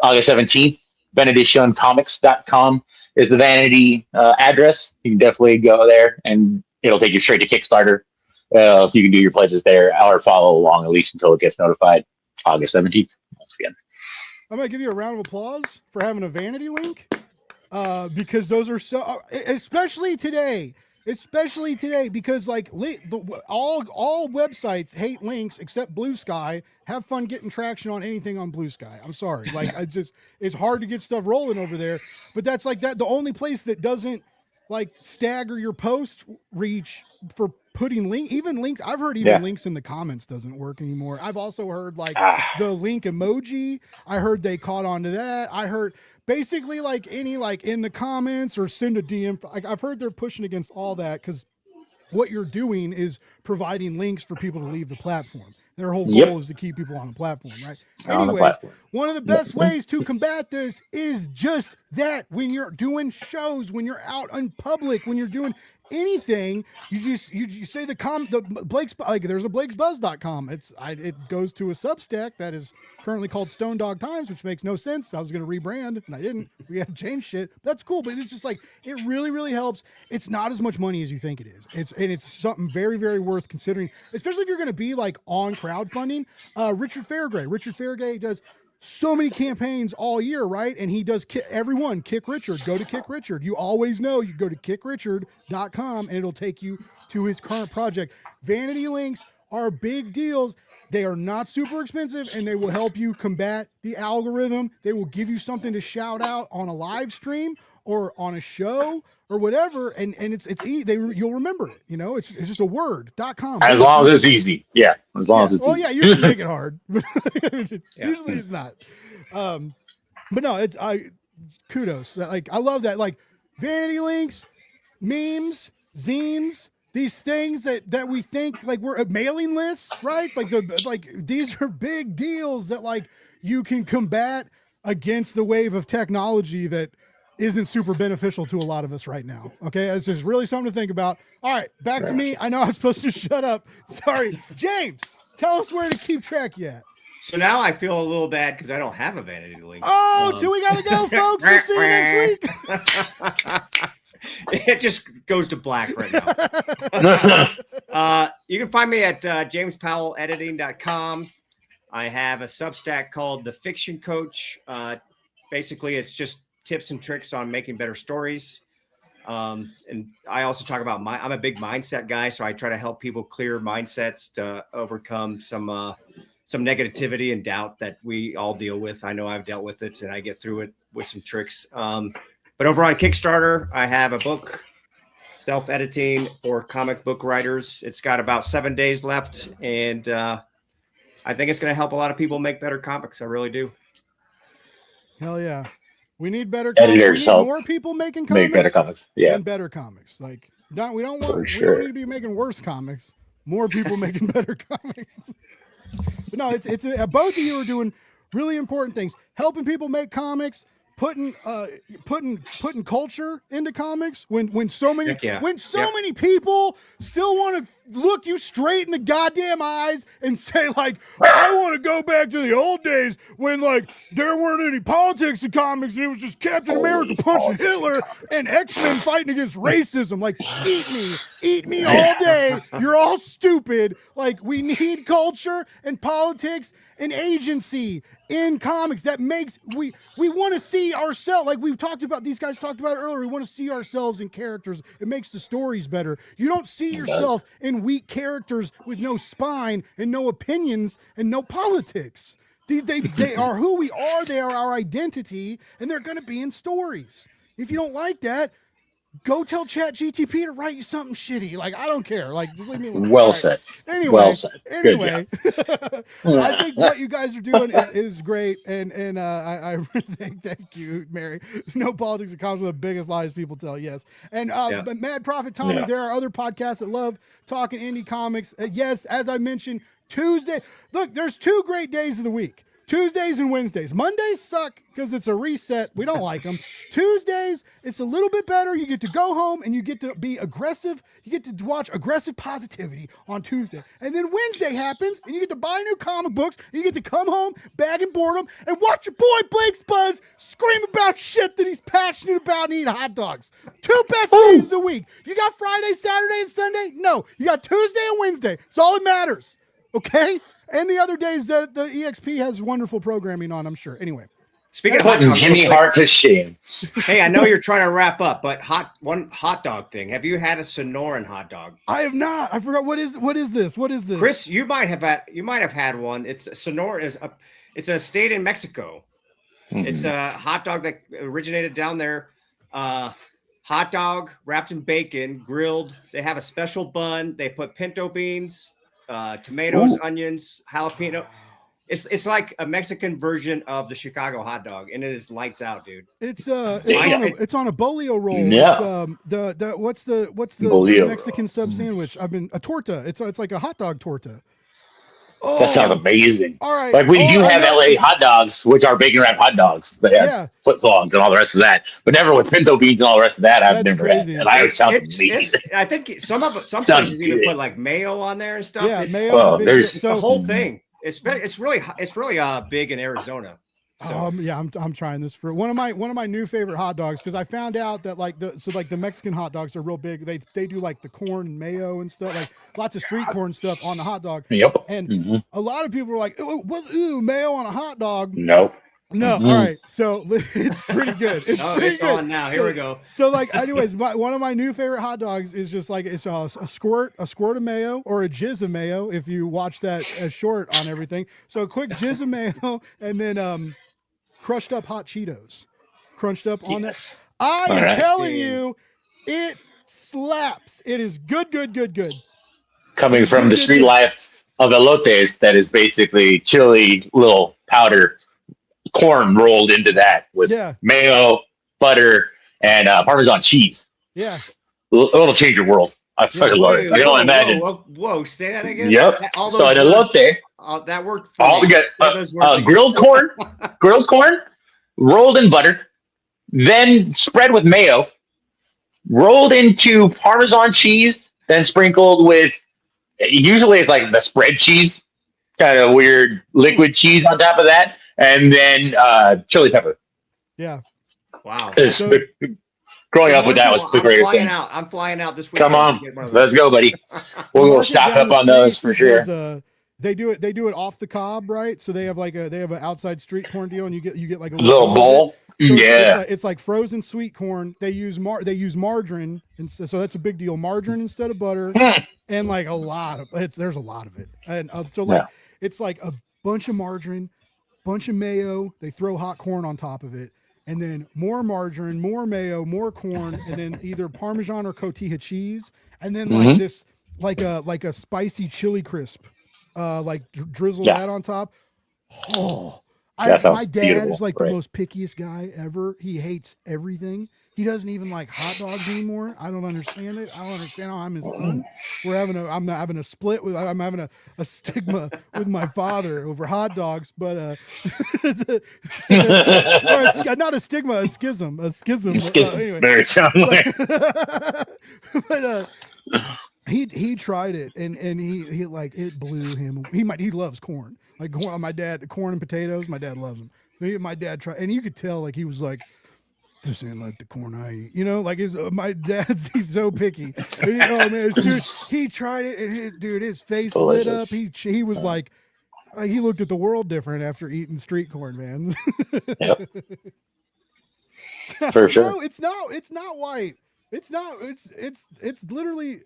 August 17th, bendicioncomics.com is the vanity address. You can definitely go there, and it'll take you straight to Kickstarter. So you can do your pledges there or follow along at least until it gets notified. August 17th. Once again, I'm going to give you a round of applause for having a vanity link, because those are so, especially today, because like all websites hate links except Blue Sky. Have fun getting traction on anything on Blue Sky. I'm sorry. Like, it's hard to get stuff rolling over there, but that's like that. The only place that doesn't like stagger your post reach for putting links. I've heard even links in the comments doesn't work anymore. I've also heard like the link emoji. I heard they caught on to that. I heard basically like any, like in the comments or send a DM. I've heard they're pushing against all that, because what you're doing is providing links for people to leave the platform. Their whole goal is to keep people on the platform, right? Anyways, one of the best ways to combat this is just that. When you're doing shows, when you're out in public, when you're doing anything, you say the Blake's, like, there's a blakesbuzz.com. It goes to a Substack that is currently called Stone Dog Times, which makes no sense. I was going to rebrand and I didn't. We had to change shit. That's cool, but it's just like, it really, really helps. It's not as much money as you think it is. It's something very, very worth considering, especially if you're going to be like on crowdfunding. Richard Fairgay does so many campaigns all year, right? And he does everyone. Kick Richard. Go to Kick Richard. You always know you go to kickrichard.com and it'll take you to his current project. Vanity links are big deals. They are not super expensive, and they will help you combat the algorithm. They will give you something to shout out on a live stream or on a show or whatever, and you'll remember it. You know, it's just a word.com. As long as it's easy. Yeah. As long as it's easy. Yeah, you can make it hard. Usually it's not. But no, kudos. Like, I love that. Like, vanity links, memes, zines, these things that we think like we're mailing lists, right? Like these are big deals that like you can combat against the wave of technology that isn't super beneficial to a lot of us right now. Okay, it's just really something to think about. All right, back to me. I know I'm supposed to shut up. Sorry, James. Tell us where to keep track yet. So now I feel a little bad because I don't have a vanity link. Oh, do we gotta go, folks? We'll see you next week. It just goes to black right now. You can find me at jamespowellediting.com. I have a Substack called The Fiction Coach. Basically, it's just tips and tricks on making better stories. And I also talk about I'm a big mindset guy, so I try to help people clear mindsets to overcome some negativity and doubt that we all deal with. I know I've dealt with it, and I get through it with some tricks. But over on Kickstarter, I have a book, self-editing for comic book writers. It's got about 7 days left, and I think it's going to help a lot of people make better comics. I really do. Hell yeah. We need better editors. We need more people making comics. Make better comics. Yeah. And better comics. Like, we don't need to be making worse comics. More people making better comics. But no, it's both of you are doing really important things, helping people make comics, putting culture into comics when so many many people still want to look you straight in the goddamn eyes and say like, I want to go back to the old days when like there weren't any politics in comics and it was just Captain America punching Hitler and X-Men fighting against racism. Like, eat me all day. You're all stupid. Like, we need culture and politics and agency in comics. That makes we want to see ourselves, like we've talked about, these guys talked about it earlier. We want to see ourselves in characters. It makes the stories better. You don't see yourself in weak characters with no spine and no opinions and no politics. They are who we are. They are our identity, and they're going to be in stories. If you don't like that, go tell ChatGTP to write you something shitty. Like, I don't care. Like, just leave me alone. Well said. Anyway, well said. Anyway, I think what you guys are doing is great, and I really thank you, Mary. No politics in comics, with the biggest lies people tell. Yes, and but Mad Prophet Tommy, there are other podcasts that love talking indie comics. Yes, as I mentioned, Tuesday. Look, there's 2 great days of the week. Tuesdays and Wednesdays. Mondays suck because it's a reset. We don't like them. Tuesdays, it's a little bit better. You get to go home and you get to be aggressive. You get to watch aggressive positivity on Tuesday. And then Wednesday happens and you get to buy new comic books. And you get to come home, bag and boredom, and watch your boy Blake's Buzz scream about shit that he's passionate about and eat hot dogs. 2 best days of the week. You got Friday, Saturday, and Sunday? No. You got Tuesday and Wednesday. It's all that matters. Okay? And the other days that the EXP has wonderful programming on, I'm sure. Anyway. Speaking of putting Jimmy Hart to shame. Hey, I know you're trying to wrap up, but one hot dog thing. Have you had a Sonoran hot dog? I have not. I forgot what is this? What is this? Chris, you might have had one. It's Sonora it's a state in Mexico. Mm-hmm. It's a hot dog that originated down there. Hot dog wrapped in bacon, grilled. They have a special bun. They put pinto beans, tomatoes, onions, jalapeno. It's like a Mexican version of the Chicago hot dog, and it is lights out, dude. It's on a bolillo roll. Yeah. It's, what's the bolillo Mexican roll. sub sandwich? A torta. It's like a hot dog torta. Oh, that sounds amazing. All right. Like we do have LA hot dogs, which are bacon wrapped hot dogs. They have foot longs and all the rest of that, but never with pinto beans and all the rest of that. I've never had. And it sounds amazing. I think some places even put like mayo on there and stuff. Yeah, mayo. There's the whole thing. It's really big in Arizona. So. I'm trying this for one of my new favorite hot dogs, because I found out that the Mexican hot dogs are real big. They do like the corn and mayo and stuff, like lots of street corn stuff on the hot dog. Yep. And a lot of people are like, "Ooh, mayo on a hot dog." No. All right. So it's pretty good. It's on now. Here we go. So anyways, one of my new favorite hot dogs is just like it's a squirt of mayo, or a jizz of mayo if you watch that as short on everything. So a quick jizz of mayo, and then crushed up hot Cheetos, crunched up on it. I am telling you, it slaps. It is good. Coming from the street life of elotes, that is basically chili little powder corn rolled into that with mayo, butter, and Parmesan cheese. Yeah. It'll change your world. I fucking love it. I don't imagine. Whoa, say that again? Yep. So an elote. That worked for all me. We got grilled corn, rolled in butter, then spread with mayo, rolled into Parmesan cheese, then sprinkled with, usually it's like the spread cheese, kind of weird liquid cheese on top of that, and then chili pepper. Yeah. Wow. Growing up with that was the greatest thing. I'm flying out this week. Come on, let's go, buddy. We'll stock up on those for sure. They do it off the cob, right? So they have an outside street corn deal, and you get like a little bowl. So it's like frozen sweet corn. They use margarine, and so that's a big deal. Margarine instead of butter, and like there's a lot of it, and it's like a bunch of margarine, bunch of mayo. They throw hot corn on top of it, and then more margarine, more mayo, more corn, and then either Parmesan or cotija cheese, and then like this like a spicy chili crisp. Drizzle that on top. Oh, my dad is like the most pickiest guy ever. He hates everything. He doesn't even like hot dogs anymore. I don't understand it. I don't understand how I'm his son. I'm having a split with, I'm having a stigma with my father over hot dogs, but not a stigma, a schism. Anyway, very strongly. but he tried it and he like it blew him. He loves corn. Like corn and potatoes. My dad loves them. My dad tried, and you could tell like he was like, this ain't like the corn I eat, like my dad's, he's so picky. And oh man, he tried it and his face lit up. He was like he looked at the world different after eating street corn, man. Yep. So, for sure. No, it's not white. It's not. It's literally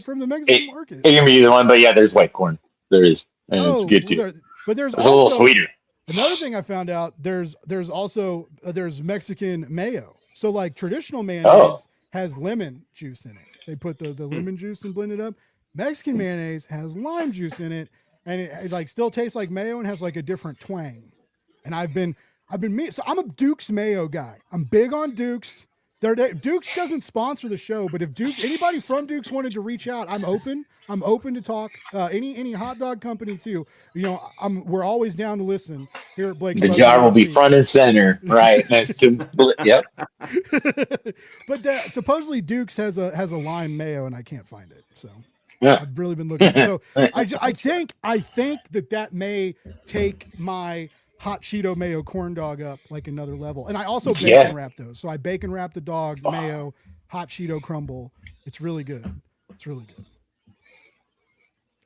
from the Mexican market. It can be either one, but yeah, there's white corn. There is, and it's good too. But there's it's also a little sweeter. Another thing I found out, there's also Mexican mayo. So like traditional mayonnaise has lemon juice in it. They put the lemon juice and blend it up. Mexican mayonnaise has lime juice in it, and it like still tastes like mayo and has like a different twang. And so I'm a Duke's mayo guy. I'm big on Duke's. Duke's doesn't sponsor the show, but if anybody from Duke's wanted to reach out, I'm open. I'm open to talk. Any hot dog company too. We're always down to listen here at Blake's. The jar will be front and center, right next to. Yep. But supposedly Duke's has a lime mayo, and I can't find it. So yeah, I've really been looking. So I think that may take my hot Cheeto mayo corn dog up like another level. And I also bacon wrap those. So I bacon wrap the dog, mayo, hot Cheeto crumble. It's really good.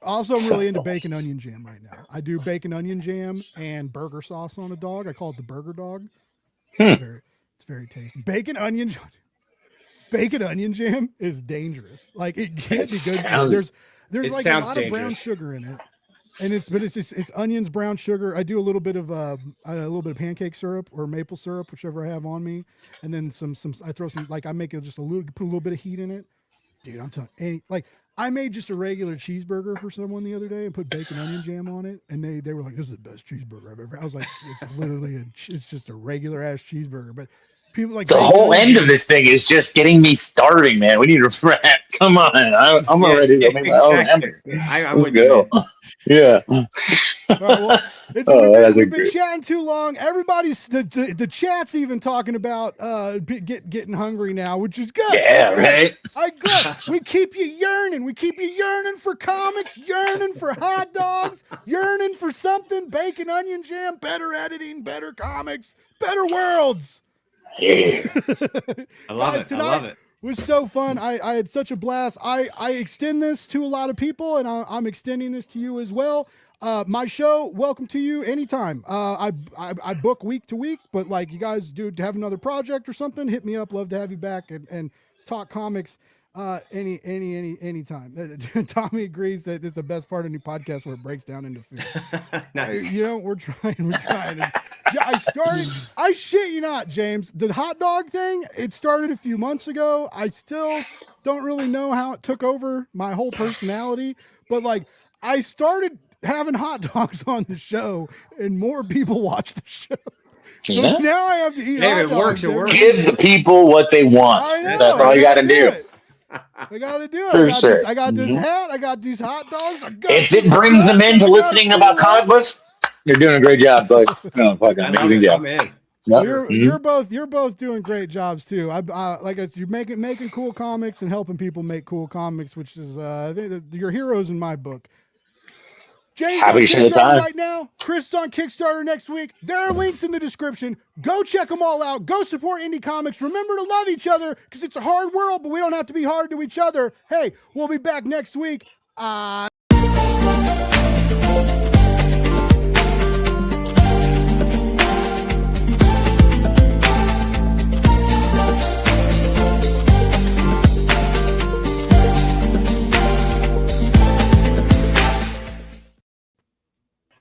Also, I'm really into bacon onion jam right now. I do bacon onion jam and burger sauce on a dog. I call it the burger dog. It's very tasty. Bacon onion jam is dangerous. Like it can't be good. There's like a lot of brown sugar in it. And it's onions, brown sugar. I do a little bit of pancake syrup or maple syrup, whichever I have on me, and then some. I throw some I make it just put a little bit of heat in it, dude. I'm telling you, I made just a regular cheeseburger for someone the other day and put bacon onion jam on it, and they were like, "This is the best cheeseburger I've ever." I was like, "It's literally it's just a regular ass cheeseburger," but. People like the whole end of this thing is just getting me starving, man. We need to wrap. Come on, I'm already. I would go. Yeah. All right, well, we've been chatting too long. Everybody's the chat's even talking about getting hungry now, which is good. Yeah, right. We keep you yearning. We keep you yearning for comics, yearning for hot dogs, yearning for something. Bacon onion jam, better editing, better comics, better worlds. Yeah. I love it. I love it. Was so fun. I had such a blast. I extend this to a lot of people, and I'm extending this to you as well. My show, welcome to you anytime. I book week to week, but like you guys do have another project or something, hit me up. Love to have you back and talk comics anytime. Tommy agrees that it's the best part of the new podcast where it breaks down into food. Nice. We're trying. Yeah, I shit you not, James. The hot dog thing, it started a few months ago. I still don't really know how it took over my whole personality, but like I started having hot dogs on the show and more people watch the show. So now I have to eat hot dogs. It works. Give the people what they want. That's all you got to do. I gotta do it. I got this hat. I got these hot dogs. If it brings them into listening about comic books, you're doing a great job, bud. No, fucking amazing job. You're both doing great jobs too. Like I said, you're making cool comics and helping people make cool comics, which is I think that you're heroes in my book. James on Kickstarter right now. Chris is on Kickstarter next week. There are links in the description. Go check them all out. Go support indie comics. Remember to love each other because it's a hard world, but we don't have to be hard to each other. Hey, we'll be back next week.